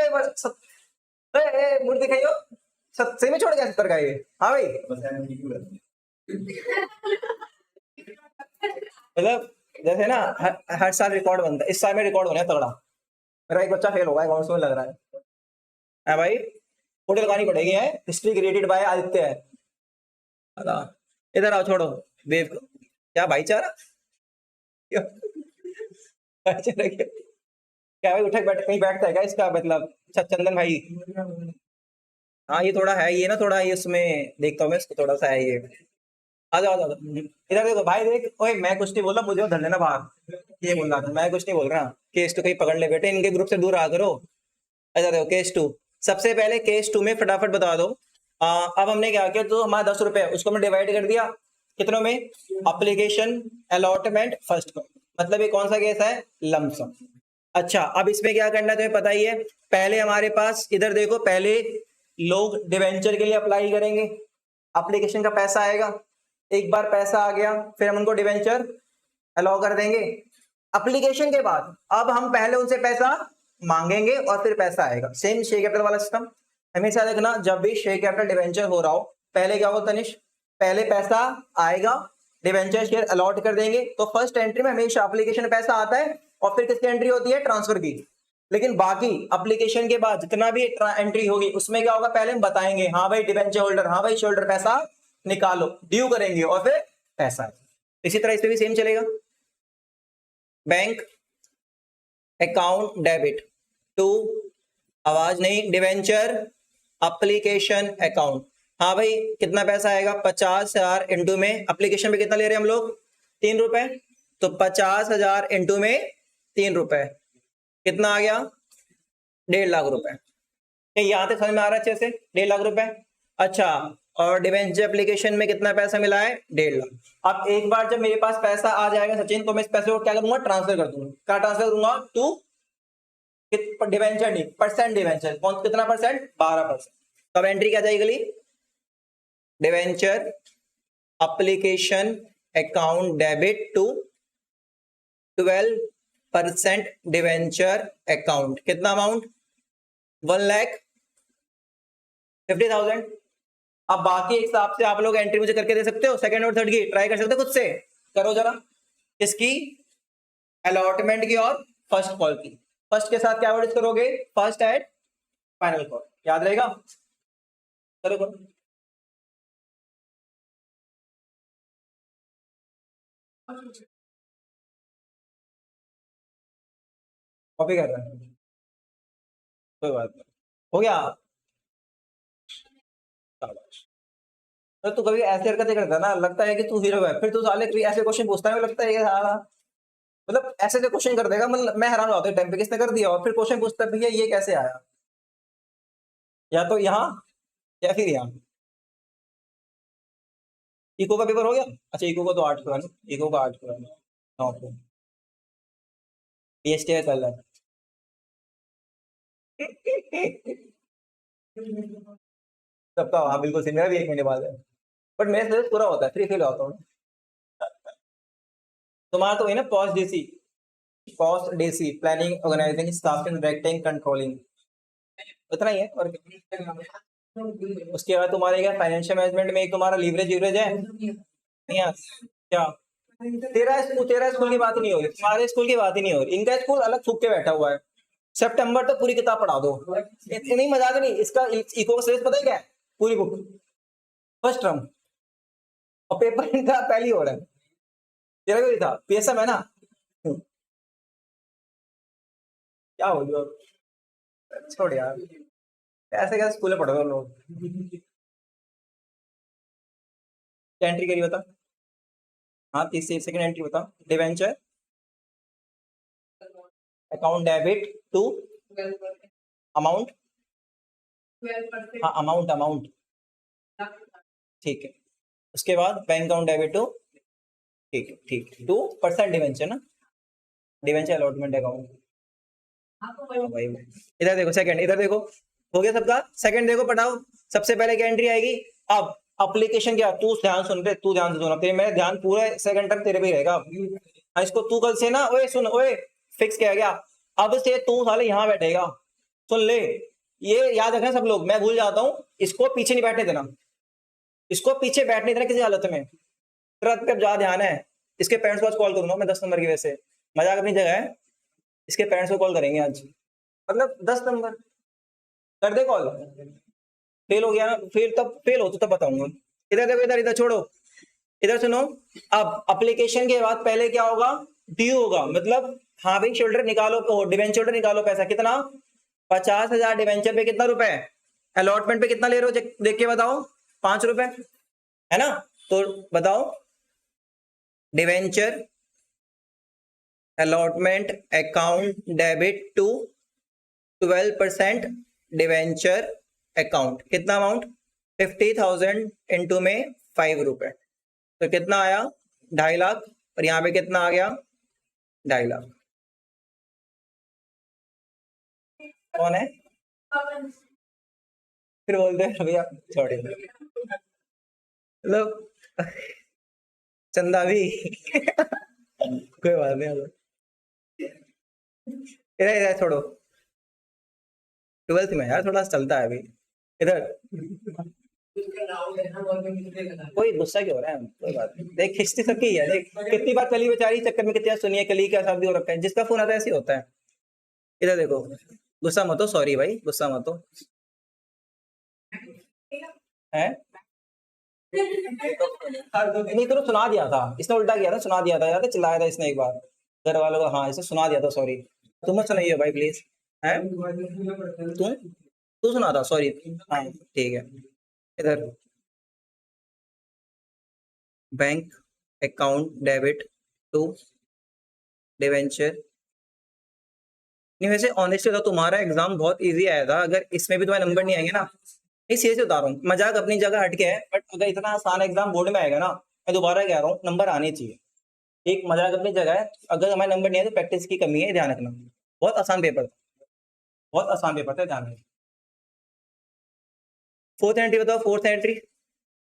मूड दिखाइयो। सही में छोड़ गया 70 का ये? हाँ भाई, मतलब जैसे ना हर साल रिकॉर्ड बनता है, इस साल में रिकॉर्ड होने तगड़ा। मेरा एक बच्चा फेल होगा अकाउंट्स में, लग रहा है भाई। फोटो लगानी पड़ेगी है, हिस्ट्री क्रिएटेड बाय आदित्य है। इधर आओ, छोड़ो देव को। क्या भाईचारा, भाईचारा क्या भाई? उठक बैठ कहीं बैठता है क्या इसका मतलब? अच्छा चंदन भाई, हाँ ये थोड़ा है, ये ना थोड़ा ये उसमें देखता हूँ मैं इसको, थोड़ा सा है ये। आ जाओ आ जाओ इधर देखो भाई, देख ओए मैं कुछ नहीं बोल रहा, मुझे धर लेना बाहर, ये बोल रहा था मैं, कुछ नहीं बोल रहा। केस टू कहीं पकड़ ले बेटे, इनके ग्रुप से दूर आ करो। अच्छा देखो केस टू, सबसे पहले केस टू में फटाफट बता दो। अब हमने क्या किया, तो हमारा 10 रुपए उसको हमने डिवाइड कर दिया कितनों में, अप्लीकेशन, अलॉटमेंट, फर्स्ट, मतलब ये कौन सा केस है, लमसम। अच्छा अब इसमें क्या करना है तुम्हें पता ही है। पहले हमारे पास इधर देखो, पहले लोग डिवेंचर के लिए अप्लाई करेंगे, एप्लीकेशन का पैसा आएगा, एक बार पैसा आ गया फिर हम उनको डिवेंचर अलाउ कर देंगे। एप्लीकेशन के बाद अब हम पहले उनसे पैसा मांगेंगे और फिर पैसा आएगा, सेम शेयर कैपिटल वाला सिस्टम। हमेशा देखना जब भी शेयर कैपिटल डिवेंचर हो रहा हो, पहले क्या होगा तनिष, पहले पैसा आएगा, डिवेंचर शेयर अलॉट कर देंगे, तो फर्स्ट एंट्री में हमेशा एप्लीकेशन पैसा आता है और फिर किसकी एंट्री होती है, ट्रांसफर की। लेकिन बाकी एप्लीकेशन के बाद जितना भी एंट्री होगी उसमें क्या होगा, पहले हम बताएंगे हाँ भाई डिवेंचर होल्डर, हाँ भाई शेयर होल्डर पैसा निकालो, ड्यू करेंगे और फिर पैसा। इसी तरह इस पे भी सेम चलेगा। बैंक अकाउंट डेबिट टू, आवाज नहीं, डिवेंचर एप्लीकेशन अकाउंट। हाँ भाई कितना पैसा आएगा, 50,000 इंटू में एप्लीकेशन पे कितना ले रहे हैं हम लोग, 3 रुपए, तो 50,000 इंटू में 3 रुपए कितना आ गया, 1.5 लाख रुपए। यहाँ तक समझ में आ रहा है अच्छे से, 1.5 लाख रुपए। अच्छा और डिवेंचर एप्लीकेशन में कितना पैसा मिला है, 1.5 लाख। अब एक बार जब मेरे पास पैसा आ जाएगा सचिन, तो मैं इस पैसे को क्या करूंगा, ट्रांसफर कर दूंगा। क्या ट्रांसफर करूंगा, टू डिवेंचर नहीं, परसेंट डिवेंचर, कौन कितना परसेंट, 12%। तब एंट्री क्या जाएगी, debenture application account debit to 12% debenture account, कितना अमाउंट, 1,50,000। अब बाकी एक हिसाब से आप लोग एंट्री मुझे करके दे सकते हो, सेकंड और थर्ड की ट्राई कर सकते हो खुद से, करो जरा। इसकी अलॉटमेंट की और फर्स्ट कॉल की। फर्स्ट के साथ क्या वर्ड करोगे, फर्स्ट एट फाइनल कॉल, याद रहेगा, करो करो। कॉपी कर रहा है, कोई बात नहीं, हो गया। तो तू कभी ऐसे हरकतें करता ना, लगता है कि तू हीरो है, फिर तू साले कोई ऐसे क्वेश्चन पूछता है, लगता है सारा मतलब ऐसे ऐसे क्वेश्चन कर देगा, मतलब मैं हैरान होता हूँ टाइम पे किसने कर दिया, और फिर क्वेश्चन पूछता है भैया ये कैसे आया, या तो यहाँ या फिर यहाँ। इको का पेपर हो गया, अच्छा इको का तो 8 को है ना, इको का 8 को है, 9 को पीएचडी है कल है। सबका हाँ बिल्कुल सही, मेरा भी 1 महीने बाद है, बट मेरा सिलेबस पूरा होता है, 3 फेल होता हूँ। तुम्हारा तो वही ना, पॉस्ट डीसी, कॉस्ट डीसी, planning, organising, staffing, directing, controlling, उतना ही है। और उसके बाद तुम्हारे क्या, फाइनेंशियल मैनेजमेंट में एक तुम्हारा लीवरेज वीवरेज है नहीं यार, क्या तेरा स्कूल की बात ही नहीं हो रही, तुम्हारे स्कूल की बात ही नहीं हो रही, इनका स्कूल अलग थूक के बैठा हुआ है। सितंबर तक पूरी किताब पढ़ा दो, इतनी मजाक नहीं। इसका इको का सिलेबस पता है क्या है, पूरी बुक फर्स्ट टर्म, और पेपर इनका पहली हो रहा है, तेरा भी था पीएसएम है ना। क्या हो गया, छोड़ यार, ऐसे कैसे स्कूल में पढ़ो हो लोग। क्या एंट्री करी बता, हाँ 30 सेकंड एंट्री बता, debenture account debit to amount, हाँ अमाउंट अमाउंट, ठीक है। उसके बाद बैंक अकाउंट डेबिट टू, ठीक है ठीक, 2% डिवेंचर ना, डिवेंचर अलॉटमेंट अकाउंट। भाई इधर देखो सेकंड, इधर देखो, हो गया सबका। सेकंड देखो पढ़ाओ, सबसे पहले क्या एंट्री आएगी, अब एप्लीकेशन क्या, तू ध्यान सुन रहे, तू ध्यान से सुना, तेरे मेरा ध्यान पूरा सेकंड टर्म तेरे पे ही रहेगा। हाँ, इसको तू कल से ना, ओए सुन, ओए फिक्स किया गया, अब से तू साले यहाँ बैठेगा, सुन ले, ये याद रखना सब लोग, मैं भूल जाता हूँ, इसको पीछे नहीं बैठने देना, इसको पीछे बैठने देना किसी हालत में, तेरा पे ज्यादा ध्यान है। इसके पेरेंट्स को आज कॉल करूंगा मैं 10 नंबर की वजह से, मजाक अपनी जगह है, इसके पेरेंट्स को कॉल करेंगे आज, मतलब 10 नंबर कर दे कॉल। फेल हो गया ना, फेल तब फेल हो तो तब बताऊंगा। इधर देखो, इधर इधर छोड़ो, इधर सुनो। अब एप्लीकेशन के बाद पहले क्या होगा, ड्यू होगा, मतलब हाँ भाई शोल्डर निकालो, डिवेंचर निकालो, पैसा कितना, 50,000 डिवेंचर पे कितना रुपए, अलॉटमेंट पे कितना ले रहे हो देख के बताओ, 5 रुपए है ना। तो बताओ debenture allotment account debit to 12% debenture account, कितना अमाउंट, 50,000 इंटू में 5 रुपए, तो कितना आया 2.5 लाख, और यहाँ पे कितना आ गया 2.5 लाख। कौन है, फिर बोलते हैं भैया छोड़े, मतलब चंदा भी कोई बात नहीं, इधर इधर छोड़ो, 12th में यार थोड़ा चलता है अभी। इधर कोई गुस्सा क्यों हो रहा है, कोई बात नहीं, देख खिस्ती सबकी है, देख कितनी बार कली बेचारी चक्कर में कितनी सुनिए, कली का शब्द हो रखा है, जिसका फोन आता है ऐसे ही होता है। इधर देखो, गुस्सा मत हो, सॉरी भाई, गुस्सा मत हो, है नहीं तो सुना दिया था इसने, उल्टा किया था, सुना दिया था यार, चिल्लाया था इसने एक बार घर वालों को, हाँ इसे सुना दिया था, सॉरी तुम मत सुनाइए भाई प्लीज, है तू सुना था, सॉरी, हाँ ठीक है। इधर bank account debit to debenture, नहीं वैसे ऑनेस्टली तो तुम्हारा एग्जाम बहुत इजी आया था, अगर इसमें भी तुम्हारे नंबर नहीं आएंगे ना, नहीं सीरियस बता रहा हूँ, मजाक अपनी जगह हटके है, बट अगर इतना आसान एग्जाम बोर्ड में आएगा ना, मैं दोबारा कह रहा हूँ नंबर आने चाहिए, एक मजाक अपनी जगह है, अगर हमारे नंबर नहीं है तो प्रैक्टिस की कमी है, ध्यान रखना, बहुत आसान पेपर था, बहुत आसान पेपर था, ध्यान रखना। फोर्थ एंट्री बताओ, फोर्थ एंट्री,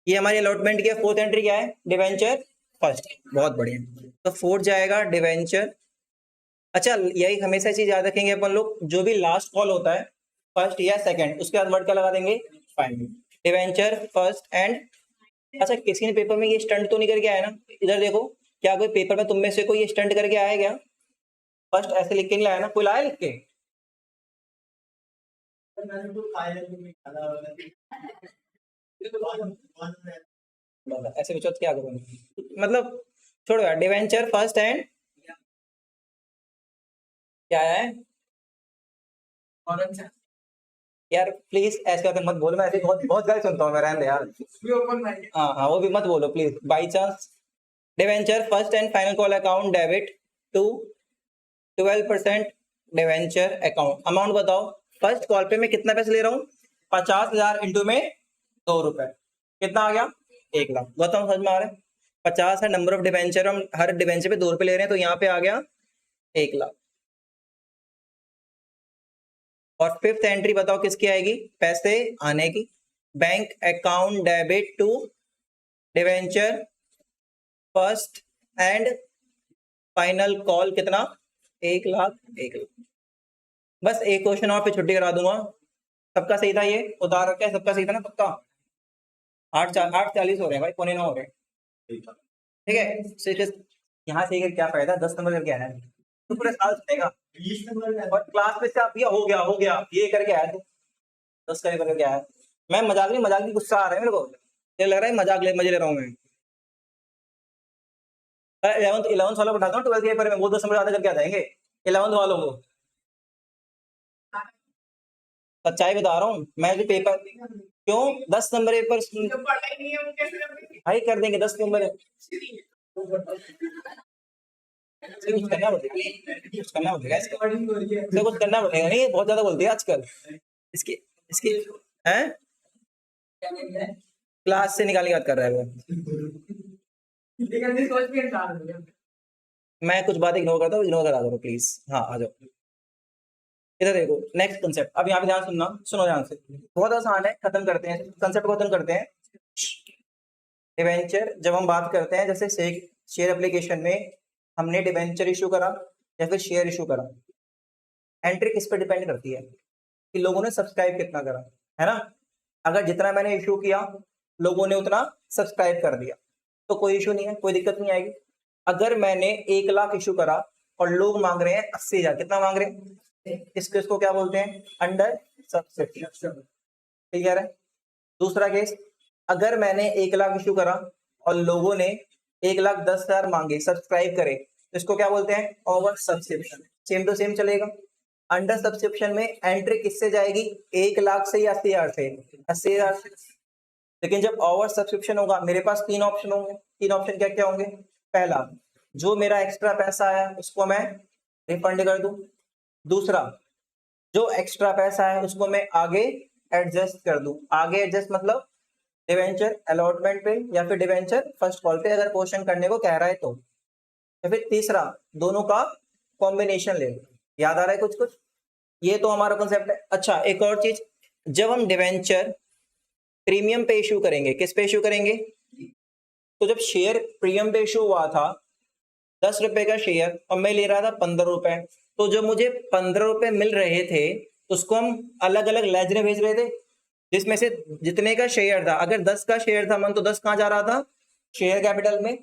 ये हमारी अलॉटमेंट की है, फोर्थ एंट्री क्या है, डिवेंचर फर्स्ट, बहुत बढ़िया, तो फोर्थ जाएगा डिवेंचर। अच्छा यही हमेशा चीज याद रखेंगे अपन लोग, जो भी लास्ट कॉल होता है फर्स्ट या सेकंड, उसके बाद वर्ड क्या लगा देंगे, फाइनल, डिवेंचर फर्स्ट एंड। अच्छा किसी ने पेपर में ये स्टंट तो नहीं करके आया ना, इधर देखो, क्या कोई पेपर में तुम में से कोई ये स्टंट करके आया क्या, फर्स्ट ऐसे लिख के नहीं लाया ना, कोई लाया लिख के, ऐसे पूछो तो क्या करूँगा, मतलब छोड़ो यार, डिवेंचर फर्स्ट एंड क्या है यार, प्लीज ऐसे करके मत बोलो, मैं ऐसे बहुत बहुत गाली सुनता हूँ मैं, रहने दे यार, हाँ हाँ वो भी मत बोलो please, by chance debenture first and final call account debit to 12% debenture account, amount बताओ, फर्स्ट कॉल पे मैं कितना पैसे ले रहा हूँ, 50,000 इंटू में 2 रुपए, कितना आ गया 1 लाख, बताओ समझ में आ रहा है, 50 है नंबर ऑफ डिवेंचर, हम हर डिवेंचर पे 2 रुपए ले रहे हैं, तो यहाँ पे आ गया 1 लाख। और फिफ्थ एंट्री बताओ किसकी आएगी, पैसे आने की, bank account debit to debenture first and final call, कितना 1 लाख, 1 लाख। बस एक क्वेश्चन और पे छुट्टी करा दूंगा, सबका सही था, ये उतार रखा है, सबका सही था ना पक्का, 8:40 हो रहे हैं भाई, 8:45 हो रहे हैं, ठीक है, सिर्फ यहाँ से क्या फायदा, 10 नंबर करके आना है तो पूरे साल सुनेगा, और क्लास में से आप ये हो गया ये करके आया तू, 10 करके आया, मैं मजाक नहीं, मजाक की गुस्सा आ रहा है मेरे को, ये लग रहा है मजाक मजे ले रहा हूँ मैं, 11th वालों को उठाता हूँ, 12th के पेपर में वो 10 नंबर ज्यादा करके आ जाएंगे, 11th वालों को सच्चाई बता रहा हूँ मैं, भी पेपर क्यों 10 नंबर पेपर भाई कर देंगे, 10 नंबर कुछ करना पड़ेगा, कुछ करना पड़ेगा इसका, कुछ करना पड़ेगा, नहीं बहुत ज्यादा बोलती है आजकल, इसकी इसकी हैं क्लास से निकालने की बात कर रहा है वो, मैं कुछ बात इग्नोर करता हूँ, इग्नोर करा दो प्लीज, हाँ आ जाओ। इधर देखो नेक्स्ट कंसेप्ट, अब यहाँ पे ध्यान सुनना, सुनो ध्यान से, बहुत आसान है, खत्म करते हैं कंसेप्ट को, खत्म करते हैं। डिवेंचर जब हम बात करते हैं, जैसे शेयर एप्लीकेशन में हमने डिवेंचर इशू करा या फिर शेयर इशू करा, एंट्री किस पे डिपेंड करती है कि लोगों ने सब्सक्राइब कितना करा, है ना, अगर जितना मैंने इशू किया लोगों ने उतना सब्सक्राइब कर दिया तो कोई इशू नहीं है, कोई दिक्कत नहीं आएगी। अगर मैंने 1 लाख इशू करा और लोग मांग रहे हैं 80,000, कितना मांग रहे हैं, इस केस को क्या बोलते हैं, अंडर सब्सक्रिप्शन। ठीक है। दूसरा केस, अगर मैंने 1 लाख इशू करा और लोगों ने 1,10,000 मांगे, सब्सक्राइब करे, तो इसको क्या बोलते हैं, over subscription. Same to same चलेगा। अंडर सब्सक्रिप्शन में एंट्री किससे जाएगी, 1 लाख से या 80,000 से, 80,000 से। लेकिन जब ओवर सब्सक्रिप्शन होगा, मेरे पास 3 ऑप्शन होंगे। 3 ऑप्शन क्या क्या होंगे, पहला, जो मेरा एक्स्ट्रा पैसा है उसको मैं रिफंड कर दूं। दूसरा, जो एक्स्ट्रा पैसा है उसको मैं आगे एडजस्ट कर दूं। आगे एडजस्ट मतलब डिवेंचर अलॉटमेंट पे या फिर डिवेंचर फर्स्ट कॉल पे, अगर क्वेश्चन करने को कह रहा है तो। या फिर तीसरा, दोनों का कॉम्बिनेशन ले लो। याद आ रहा है कुछ कुछ, ये तो हमारा कॉन्सेप्ट है। अच्छा, एक और चीज, जब हम डिवेंचर प्रीमियम पे इशू करेंगे, किस पे इशू करेंगे, तो जब शेयर प्रीमियम पे इशू हुआ था 10 रुपए का शेयर और मैं ले रहा था 15 रुपए, तो जो मुझे 15 रुपए मिल रहे थे उसको हम अलग अलग लेजर भेज रहे थे, जिसमें से जितने का शेयर था, अगर 10 का शेयर था मन, तो 10 कहाँ जा रहा था, शेयर कैपिटल में।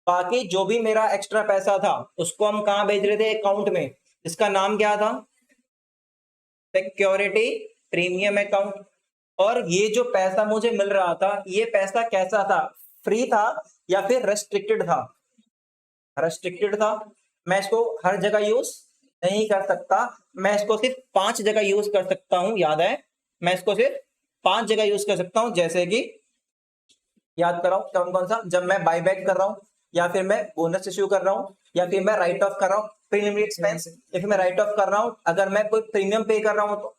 बाकी जो भी मेरा एक्स्ट्रा पैसा था उसको हम कहाँ भेज रहे थे, अकाउंट में, जिसका नाम क्या था, सिक्योरिटी प्रीमियम अकाउंट। और ये जो पैसा मुझे मिल रहा था, ये पैसा कैसा था, फ्री था या फिर रेस्ट्रिक्टेड था, रेस्ट्रिक्टेड था। मैं इसको हर जगह यूज नहीं कर सकता, मैं इसको सिर्फ 5 जगह यूज कर सकता हूं, याद है, मैं इसको सिर्फ 5 जगह यूज कर सकता हूं। जैसे कि याद कराओ कौन कौन सा, जब मैं बाईबैक कर रहा हूं, या फिर मैं बोनस इश्यू कर रहा हूं, या फिर मैं राइट ऑफ कर रहा हूं प्रीलिमिनरी एक्सपेंस, या फिर मैं राइट ऑफ कर रहा हूं अगर मैं कोई प्रीमियम पे कर रहा हूं तो,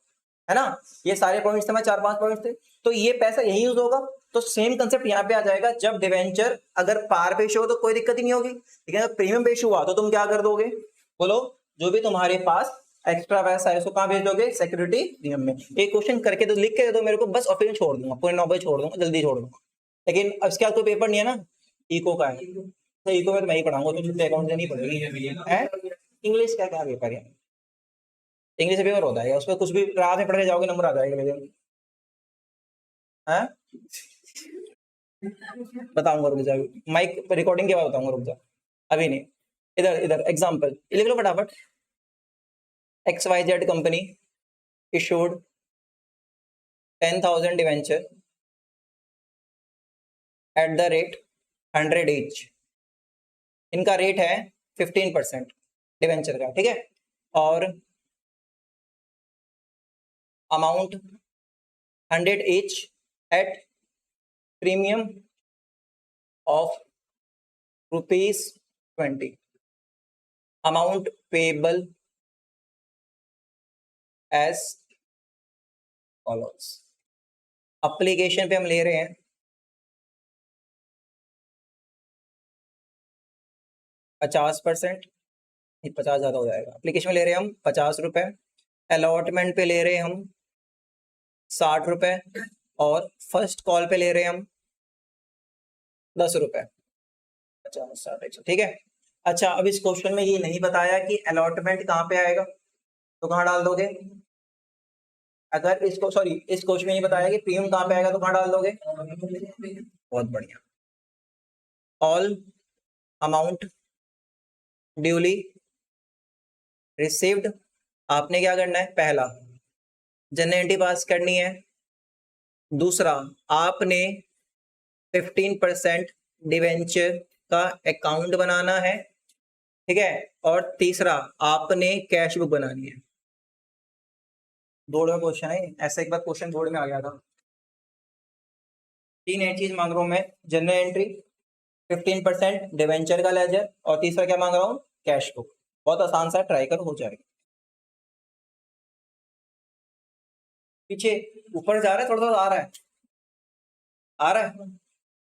है ना। ये सारे पॉइंट्स थे, मैं 4-5 पॉइंट्स थे, तो ये पैसा यही यूज होगा। तो सेम कंसेप्ट यहाँ पे आ जाएगा, जब डिवेंचर अगर पार पे इशू हो तो कोई दिक्कत ही नहीं होगी, लेकिन अगर प्रीमियम पे इशू हुआ तो तुम क्या कर दोगे, बोलो, जो भी तुम्हारे पास एक्स्ट्रा पैसा है उसको कहाँ भेज दोगे, सिक्योरिटी प्रीमियम में। एक क्वेश्चन करके तो लिख के दे दो मेरे को, बस और फिर छोड़ दूंगा, पूरे 9 बजे छोड़ दूंगा, जल्दी छोड़ दूंगा। लेकिन अब इसके बाद कोई पेपर नहीं है ना, इको का है, तो इको में तो मैं ही पढ़ाऊंगा, तो मुझे अकाउंट नहीं पड़ेगी। इंग्लिश का क्या पेपर है, इंग्लिश पेपर होता है, उसमें कुछ भी रात में पढ़ के जाओगे नंबर आ जाएगा, लेकिन है, बताऊंगा, रुक जाओ, माइक रिकॉर्डिंग के बाद बताऊंगा, रुक जाओ, अभी नहीं। इधर इधर एग्जांपल लिख लो फटाफट। XYZ company issued 10,000 debenture at the rate 100 each. इनका रेट है 15% डिवेंचर का, ठीक है। और amount 100 each at premium of ₹20। Amount payable as follows. Application पे हम ले रहे हैं 50%, 50 ज्यादा हो जाएगा, एप्लीकेशन में ले रहे हैं हम 50 रुपए, अलॉटमेंट पे ले रहे हैं हम 60 रुपए, और फर्स्ट कॉल पे ले रहे हैं हम 10 रुपए, 50, 60, 100, ठीक है। अच्छा, अब इस क्वेश्चन में ये नहीं बताया कि अलॉटमेंट कहाँ पे आएगा, तो कहाँ डाल दोगे, अगर इसको सॉरी इस क्वेश्चन में नहीं बताया कि प्रीमियम कहाँ पे आएगा, तो कहाँ डाल दोगे, बहुत बढ़िया, ऑल अमाउंट ड्यूली रिसीव्ड। आपने क्या करना है, पहला जनरेटिव पास करनी है, दूसरा आपने 15% डिवेंचर का अकाउंट बनाना है, ठीक है, और तीसरा आपने कैश बुक बनानी है। बोर्ड में क्वेश्चन है ऐसा, एक बार क्वेश्चन बोर्ड में आ गया था। 3 नई चीज मांग रहा हूं मैं, जनरल एंट्री, 15% डिवेंचर का लेजर, और तीसरा क्या मांग रहा हूँ, कैश बुक। बहुत आसान सा, ट्राई करो, हो जाएगा। पीछे ऊपर जा रहा है, थोड़ा थोड़ा आ रहा है, आ रहा है।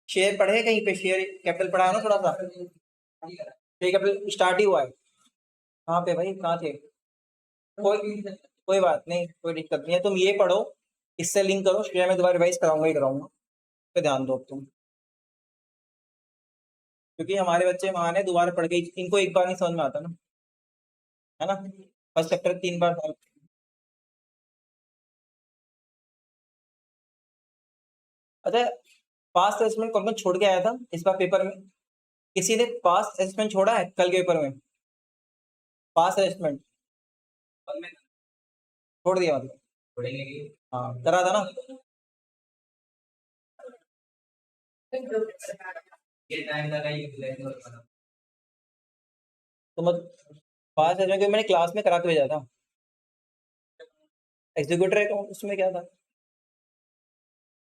शेयर पढ़े कहीं पे, शेयर कैपिटल पढ़ा है ना थोड़ा सा, शेयर कैपिटल स्टार्ट ही हुआ है, कहाँ पे भाई, कहाँ थे, कोई बात नहीं, कोई दिक्कत नहीं है, तुम ये पढ़ो, इससे लिंक करो, शेयर में दोबारा रिवाइज कराऊंगा ही कराऊंगा, पे ध्यान दो तुम, क्योंकि हमारे बच्चे महान है, दोबारा पढ़ के इनको एक बार नहीं समझ में आता ना, है ना, फर्स्ट चैप्टर 3 बार। अच्छा, पास्ट असेसमेंट कौन कौन छोड़ के आया था इस बार पेपर में, किसी ने पास असेसमेंट छोड़ा है कल के पेपर में? पास असेसमेंट छोड़ दिया मतलब? हाँ करा था ना। तो मत पास असेसमेंट मैंने क्लास में करा के भेजा था। एग्जीक्यूटिव अकाउंट उसमें क्या था,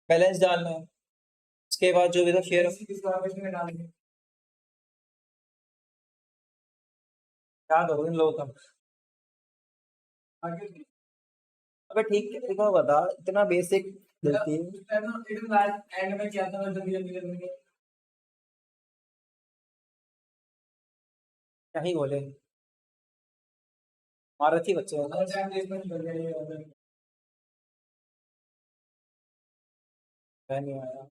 बैलेंस डालना है, उसके बाद जो भी था शेयर क्या करूँ इन लोगों का। अबे ठीक है, देखो बता, इतना बेसिक गलती है। क्या ही बोले, महारथी बच्चे हैं ना। नहीं आया।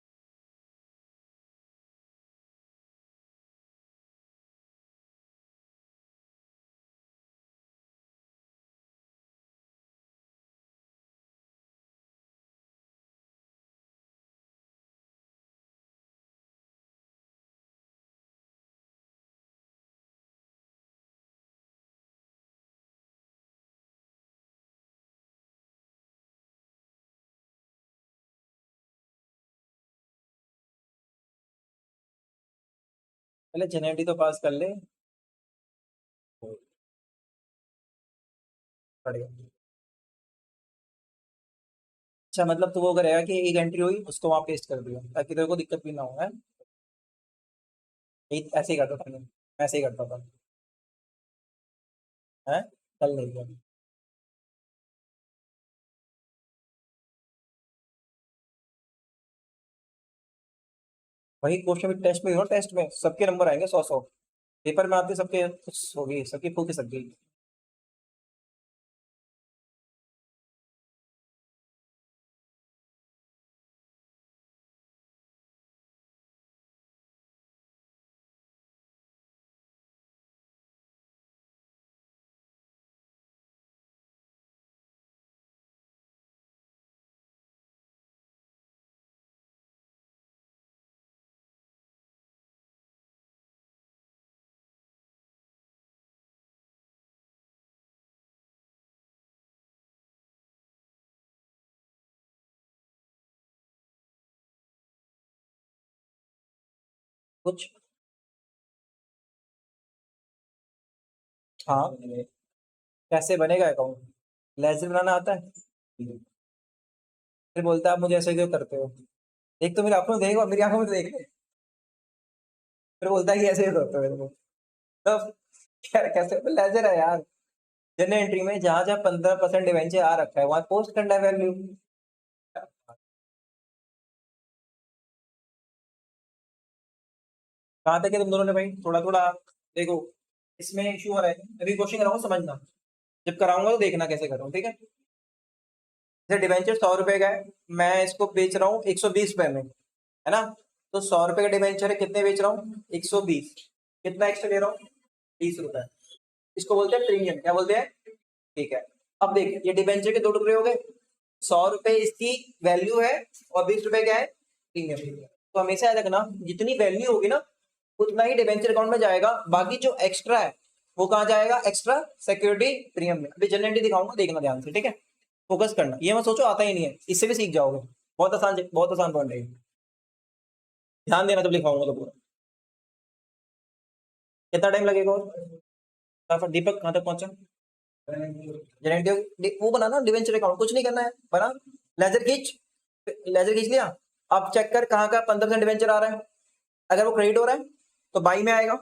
पहले जेनेटी तो पास कर ले। बढ़िया। अच्छा मतलब तू वो करेगा कि एक एंट्री हुई उसको वहां पेस्ट कर दिया ताकि तेरे को दिक्कत भी ना हो, है? ऐसे ही करता था मैं, ऐसे ही करता था। है, कल नहीं किया। वही क्वेश्चन भी टेस्ट में हो, टेस्ट में सबके नंबर आएंगे 100 100। पेपर में आते सबके कुछ होगी, सबकी फूकी सक गई। कुछ। हाँ, कैसे बनेगा अकाउंट? लेजर बनाना आता है? फिर बोलता है आप मुझे ऐसे क्यों करते हो। एक तो मेरी आंखों में देख, मेरी आंखों में देख ले। फिर बोलता है कि ऐसे क्यों करते हो मेरे को। तब यार कैसे लेजर है यार। जनरल एंट्री में जहां जहां 15% डिवेंचर आ रखा है वहां पोस्ट करना है वैल्यू। कहाँ तक है तुम दोनों ने भाई, थोड़ा थोड़ा देखो। इसमें इशू हो रहा है, अभी क्वेश्चन कराऊंगा समझना। जब कराऊंगा तो देखना कैसे करूँ, ठीक है? जैसे डिवेंचर 100 रुपए का है, मैं इसको बेच रहा हूँ 120 रुपए में, है ना? तो 100 रुपए का डिवेंचर है, कितने बेच रहा हूँ? 120। कितना एक्स्ट्रा ले रहा हूँ? 20 रुपए। इसको बोलते हैं प्रीमियम, क्या बोलते हैं? ठीक है। अब देखिए ये डिवेंचर के दो टुकड़े हो गए। 100 रुपए इसकी वैल्यू है और 20 रुपए क्या है? प्रीमियम। तो हमेशा याद रखना, जितनी वैल्यू होगी ना उतना ही डिवेंचर अकाउंट में जाएगा, बाकी जो एक्स्ट्रा है वो कहाँ जाएगा? एक्स्ट्रा सिक्योरिटी प्रीमियम में। अभी जनरल दिखाऊंगा, देखना ध्यान से, ठीक है? फोकस करना, ये मत सोचो आता ही नहीं है, इससे भी सीख जाओगे। बहुत आसान पॉइंट है ये। ध्यान देना जब लिखाऊंगा तो पूरा। कितना टाइम लगेगा और? फटाफट। दीपक कहाँ तक पहुंचा? जनरेटिव वो बनाना डिवेंचर अकाउंट, कुछ नहीं करना है, बना। लेजर खींच। लेजर खींच लिया। अब चेक कर कहाँ का 15% डिवेंचर आ रहा है। अगर वो क्रेडिट हो रहा है तो बाई में आएगा।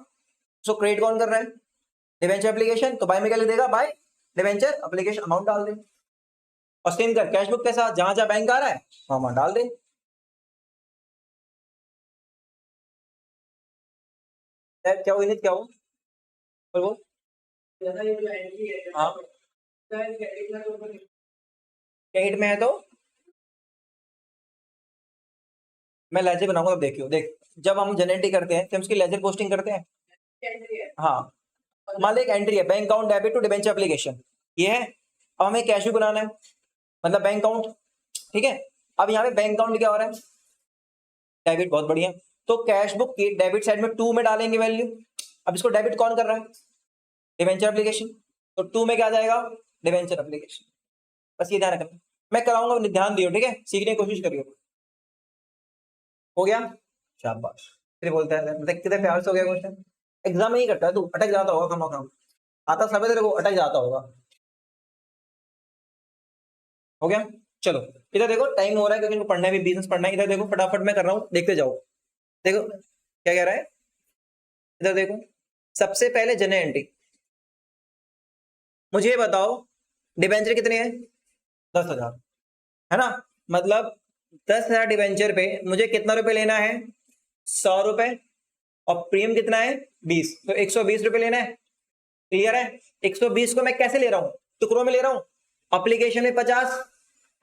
सो क्रेडिट कौन कर रहा है? Debenture application. तो बाई में क्या लिख देगा? बाय डिवेंचर एप्लीकेशन अमाउंट डाल दे। और सेम कर कैश बुक के साथ, जहां जहां बैंक आ रहा है वहां वहां डाल दे। क्या हुई? नहीं क्या हुआ? बोल बोल। हाँ, क्रेडिट में है तो मैं लेजर बनाऊंगा, तब देखियो देख। जब हम जनरेट करते हैं तो हम उसकी लेजर पोस्टिंग करते हैं। हाँ, मान लो एक एंट्री है, bank account debit to debenture application, ये है। अब हमें कैश भी बनाना है, मतलब बैंक अकाउंट। ठीक है। अब यहाँ पे बैंक अकाउंट क्या हो रहा है? डेबिट, बहुत बढ़िया। तो कैश बुक की डेबिट साइड में 2 में डालेंगे वैल्यू। अब इसको डेबिट कौन कर रहा है? Debenture application. तो 2 में क्या आ जाएगा? Debenture application. बस ये ध्यान रखना, मैं कराऊंगा, ध्यान दियो, ठीक है, सीखने की कोशिश करियो। हो गया, शाबाश। फिर बोलता है कितने प्यार से हो गया क्वेश्चन। एग्जाम में ही करता है तू, अटक जाता होगा, कम कम आता सब तेरे को, अटक जाता होगा। हो गया, चलो इधर देखो, टाइम हो रहा है क्योंकि इनको पढ़ना है, भी बिजनेस पढ़ना है। इधर देखो फटाफट मैं कर रहा हूँ, देखते जाओ। देखो क्या कह रहा है, इधर देखो। सबसे पहले जनरल एंट्री, मुझे ये बताओ डिबेंचर कितने हैं? 10,000, है ना। मतलब 10,000 डिबेंचर पे मुझे कितना रुपए लेना है? 100 रुपए। और प्रीमियम कितना है? 20, तो 120 रुपए लेना है। क्लियर है? 120 को मैं कैसे ले रहा हूं? टुकड़ों में ले रहा हूं। एप्लीकेशन में 50,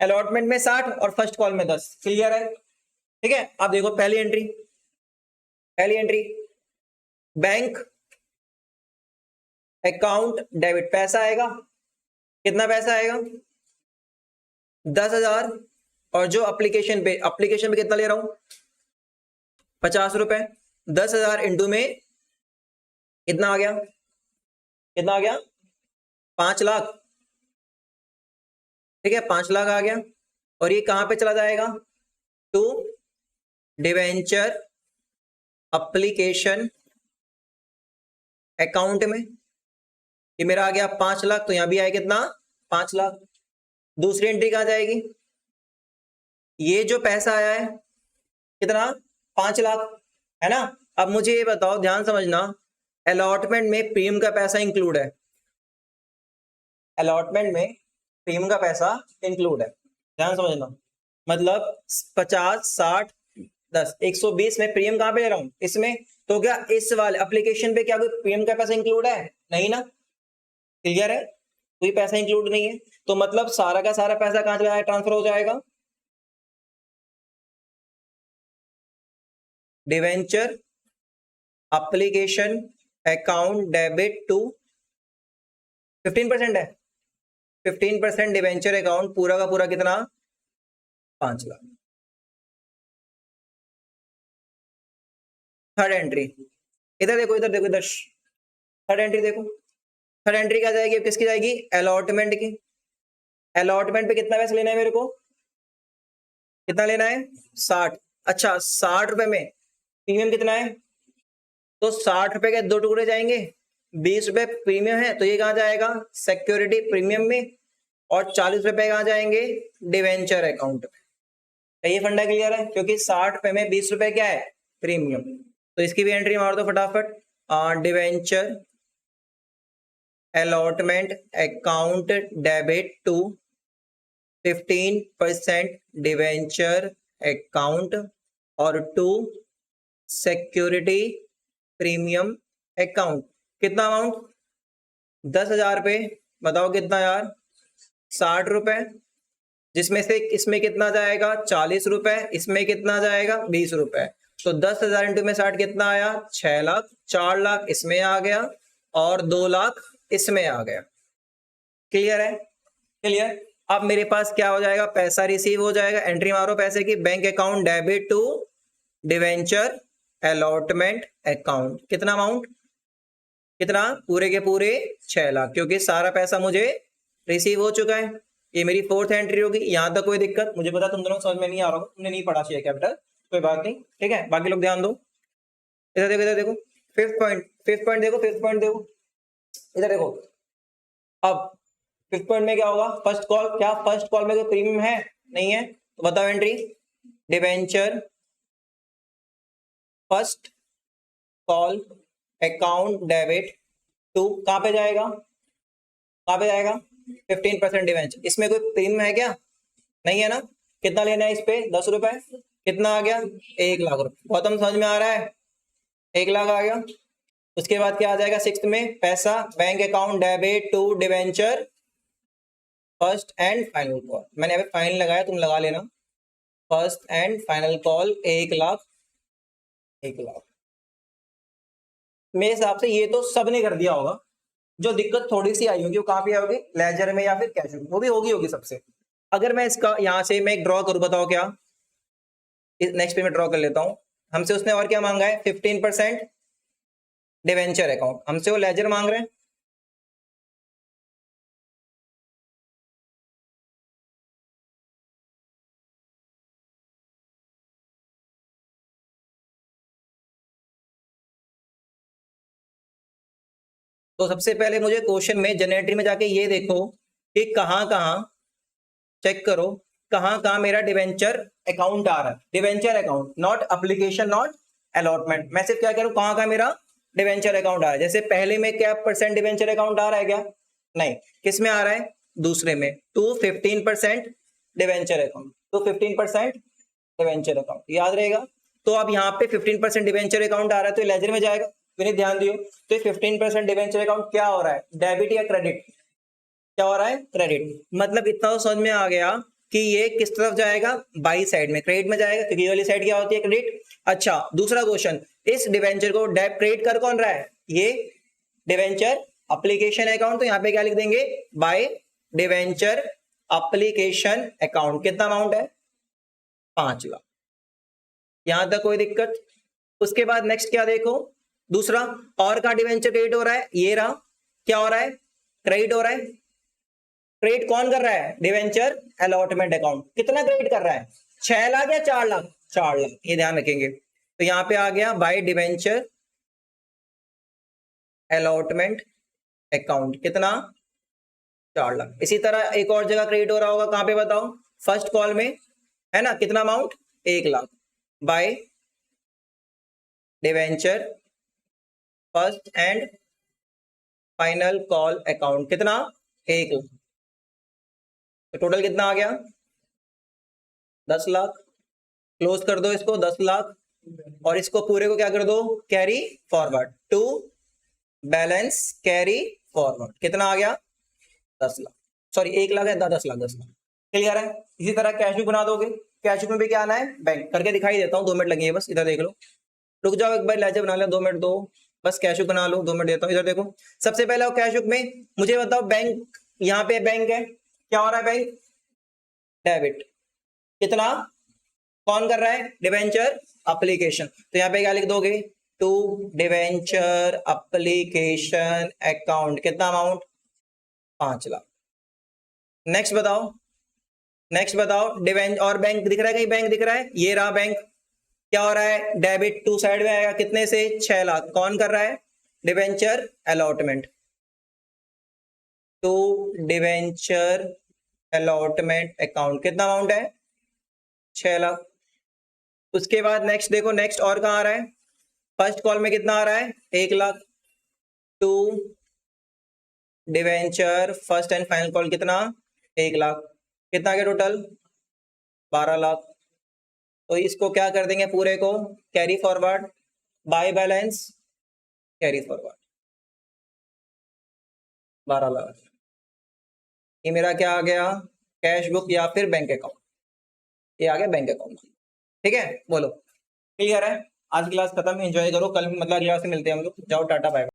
अलॉटमेंट में 60 और फर्स्ट कॉल में 10। क्लियर है? ठीक है, आप देखो पहली एंट्री, बैंक अकाउंट डेबिट, पैसा आएगा, कितना पैसा आएगा? 10,000। और जो एप्लीकेशन पे कितना ले रहा हूं? 50 रुपए। 10,000 इंटू में कितना आ गया? 5 लाख। ठीक है, 5 लाख आ गया। और ये कहां पे चला जाएगा? टू डिवेंचर एप्लीकेशन अकाउंट में। ये मेरा आ गया 5 लाख, तो यहां भी आया कितना? 5 लाख। दूसरी एंट्री कहां जाएगी? ये जो पैसा आया है कितना? 5 लाख, है ना। अब मुझे ये बताओ, ध्यान समझना, अलॉटमेंट में प्रीमियम का पैसा इंक्लूड है। अलॉटमेंट में प्रीमियम का पैसा इंक्लूड है, ध्यान समझना। मतलब 50, 60, 10, 120 में प्रीमियम कहां पे ले रहा हूं? इसमें। तो क्या इस वाले एप्लीकेशन पे क्या कोई प्रीमियम का पैसा इंक्लूड है? नहीं ना। क्लियर है? कोई पैसा इंक्लूड नहीं है, तो मतलब सारा का सारा पैसा कहां चला जाएगा? ट्रांसफर हो जाएगा debenture application account debit to 15% है। 15% डिवेंचर अकाउंट, पूरा का पूरा कितना? 5 लाख। थर्ड एंट्री, इधर देखो, इधर थर्ड एंट्री देखो। थर्ड एंट्री क्या जाएगी? किसकी जाएगी? अलॉटमेंट की। अलॉटमेंट पे कितना पैसा लेना है मेरे को? कितना लेना है? 60। अच्छा, 60 रुपए में प्रीमियम कितना है? तो 60 रुपए के 2 टुकड़े जाएंगे, 20 रुपए प्रीमियम है, तो ये कहां जाएगा? सिक्योरिटी प्रीमियम में। और 40 रुपए कहां जाएंगे? डिवेंचर अकाउंट में। ये फंडा क्लियर है? क्योंकि 60 रुपए में 20 रुपए क्या है? प्रीमियम। तो इसकी भी एंट्री मार दो फटाफट। Debenture allotment account debit to 15% debenture account और टू सिक्योरिटी प्रीमियम अकाउंट। कितना अमाउंट? 10,000 पे, बताओ कितना यार? 60 रुपए, जिसमें से इसमें कितना जाएगा? 40 रुपए, इसमें कितना जाएगा? 20 रुपए। तो 10,000 इंटू में 60 कितना आया? 6 लाख। 4 लाख इसमें आ गया और 2 लाख इसमें आ गया। क्लियर है? क्लियर। अब मेरे पास क्या हो जाएगा? पैसा रिसीव हो जाएगा। एंट्री मारो पैसे की, bank account debit to debenture allotment account. कितना अमाउंट? कितना? पूरे के पूरे 6 लाख, क्योंकि सारा पैसा मुझे रिसीव हो चुका है। ये मेरी फोर्थ एंट्री होगी। यहां तक कोई दिक्कत? मुझे पता तुम दोनों समझ में नहीं आ रहा होगा, तुमने नहीं पढ़ा शेयर कैपिटल, कोई बात नहीं, ठीक है। बाकी लोग ध्यान दो, इधर देखो, इधर देखो। फिफ्थ पॉइंट देखो, इधर देखो। अब फिफ्थ पॉइंट में क्या होगा? First call. क्या फर्स्ट कॉल में कोई प्रीमियम है? नहीं है, तो बताओ entry. Debenture first call account debit to, कहां पे जाएगा? 15% डिवेंचर। इसमें कोई प्रीमियम है क्या? नहीं है ना। कितना लेना है इस पे? 10 रुपए। कितना आ गया? 1 लाख रुपए। गौतम समझ में आ रहा है? 1 लाख आ गया। उसके बाद क्या आ जाएगा? सिक्स्थ में पैसा, bank account debit to debenture first and final call. मैंने अभी फाइनल लगाया, तुम लगा लेना। First and final call 1 lakh. 1 lakh मेरे हिसाब से ये तो सबने कर दिया होगा। जो दिक्कत थोड़ी सी आई होगी वो कहां पे होगी? लेजर में या फिर कैश में, वो भी होगी सबसे। अगर मैं इसका यहां से मैं एक ड्रॉ करूं, बताओ क्या? नेक्स्ट पे मैं ड्रॉ कर लेता हूं। हमसे उसने और क्या मांगा है 15% डिवेंचर अकाउंट, हमसे वो लेजर मांग रहे हैं। तो सबसे पहले मुझे क्वेश्चन में जनरेटरी में जाके ये देखो कि कहाँ कहाँ चेक करो कहाँ कहाँ मेरा डिवेंचर अकाउंट आ रहा है, debenture account, not application not allotment. मैं सिर्फ क्या करूँ, कहाँ कहाँ मेरा डिवेंचर अकाउंट आ रहा है। जैसे पहले में क्या % डिवेंचर अकाउंट आ रहा है क्या, नहीं, किस में आ रहा है, दूसरे में, टू 15% डिवेंचर अकाउंट, तो 15% डिवेंचर अकाउंट याद रहेगा। तो अब यहाँ पे 15% डिवेंचर अकाउंट आ रहा है तो लेजर में जाएगा, मैंने ध्यान दियो। तो 15% डिवेंचर अकाउंट क्या हो रहा है, डेबिट या क्रेडिट, क्या हो रहा है, क्रेडिट। मतलब इतना तो समझ में आ गया कि ये किस तरफ जाएगा, बाई साइड में, क्रेडिट में जाएगा, क्योंकि ये वाली साइड क्या होती है, क्रेडिट। अच्छा, दूसरा क्वेश्चन, इस डिवेंचर को डेबिट क्रेडिट कर कौन रहा है, ये डिवेंचर एप्लीकेशन अकाउंट, तो यहाँ पे क्या लिख देंगे, बाय डिवेंचर एप्लीकेशन अकाउंट। कितना अमाउंट है, 5 लाख। यहां तक कोई दिक्कत। उसके बाद नेक्स्ट क्या देखो, दूसरा, और का डिवेंचर क्रेडिट हो रहा है, ये रहा, क्या हो रहा है, क्रेडिट हो रहा है। क्रेडिट कौन कर रहा है, डिवेंचर अलॉटमेंट अकाउंट। कितना क्रेडिट कर रहा है, 6 लाख या 4 लाख, 4 लाख, ये ध्यान रखेंगे। तो यहां पे आ गया बाय डिवेंचर अलॉटमेंट अकाउंट, कितना, 4 लाख। इसी तरह एक और जगह क्रेडिट हो रहा होगा, कहां पे बताओ, फर्स्ट कॉल में, है ना, कितना amount, 1 lakh, by debenture first and final call account, कितना, 1 लाख। तो टोटल कितना आ गया, 10 लाख। क्लोज कर दो इसको, 10 लाख, और इसको पूरे को क्या कर दो, carry forward to balance carry forward. कितना आ गया, 10 लाख, सॉरी 1 लाख है, 10 लाख, 10 लाख। क्लियर है। इसी तरह कैश बुक बना दोगे, कैश बुक में भी क्या आना है, बैंक। करके दिखाई देता हूँ, 2 मिनट लगेंगे बस, इधर देख लो, रुक जाओ एक बार, लेजर बना लो, 2 मिनट दो, बस कैश बुक बना लो, 2 मिनट देता हूँ। इधर देखो, सबसे पहले कैश बुक में मुझे बताओ, बैंक, यहाँ पे बैंक है, क्या हो रहा है, बैंक डेबिट, कितना, कौन कर रहा है, डिवेंचर एप्लीकेशन। तो यहाँ पे क्या लिख दोगे, टू डिवेंचर एप्लीकेशन अकाउंट, कितना अमाउंट, 5 लाख। नेक्स्ट बताओ, नेक्स्ट बताओ, डिवेंचर और बैंक दिख रहा है, कहीं बैंक दिख रहा है, ये रहा बैंक, क्या हो रहा है, डेबिट टू साइड में आएगा, कितने से, 6 लाख। कौन कर रहा है, debenture allotment, to debenture allotment account, कितना अमाउंट है, 6 लाख। उसके बाद नेक्स्ट देखो, नेक्स्ट और कहाँ आ रहा है, फर्स्ट कॉल में कितना आ रहा है, 1 lakh, to debenture first and final call, कितना, 1 लाख। कितना के टोटल, 12 लाख। तो इसको क्या कर देंगे, पूरे को carry forward by balance carry forward, 12 lakh. ये मेरा क्या आ गया, कैश बुक या फिर बैंक अकाउंट, ये आ गया बैंक अकाउंट। ठीक है, बोलो, क्लियर है। आज की क्लास खत्म, एंजॉय करो, कल मतलब अगली क्लास से मिलते हैं हम लोग, जाओ, टाटा बाय।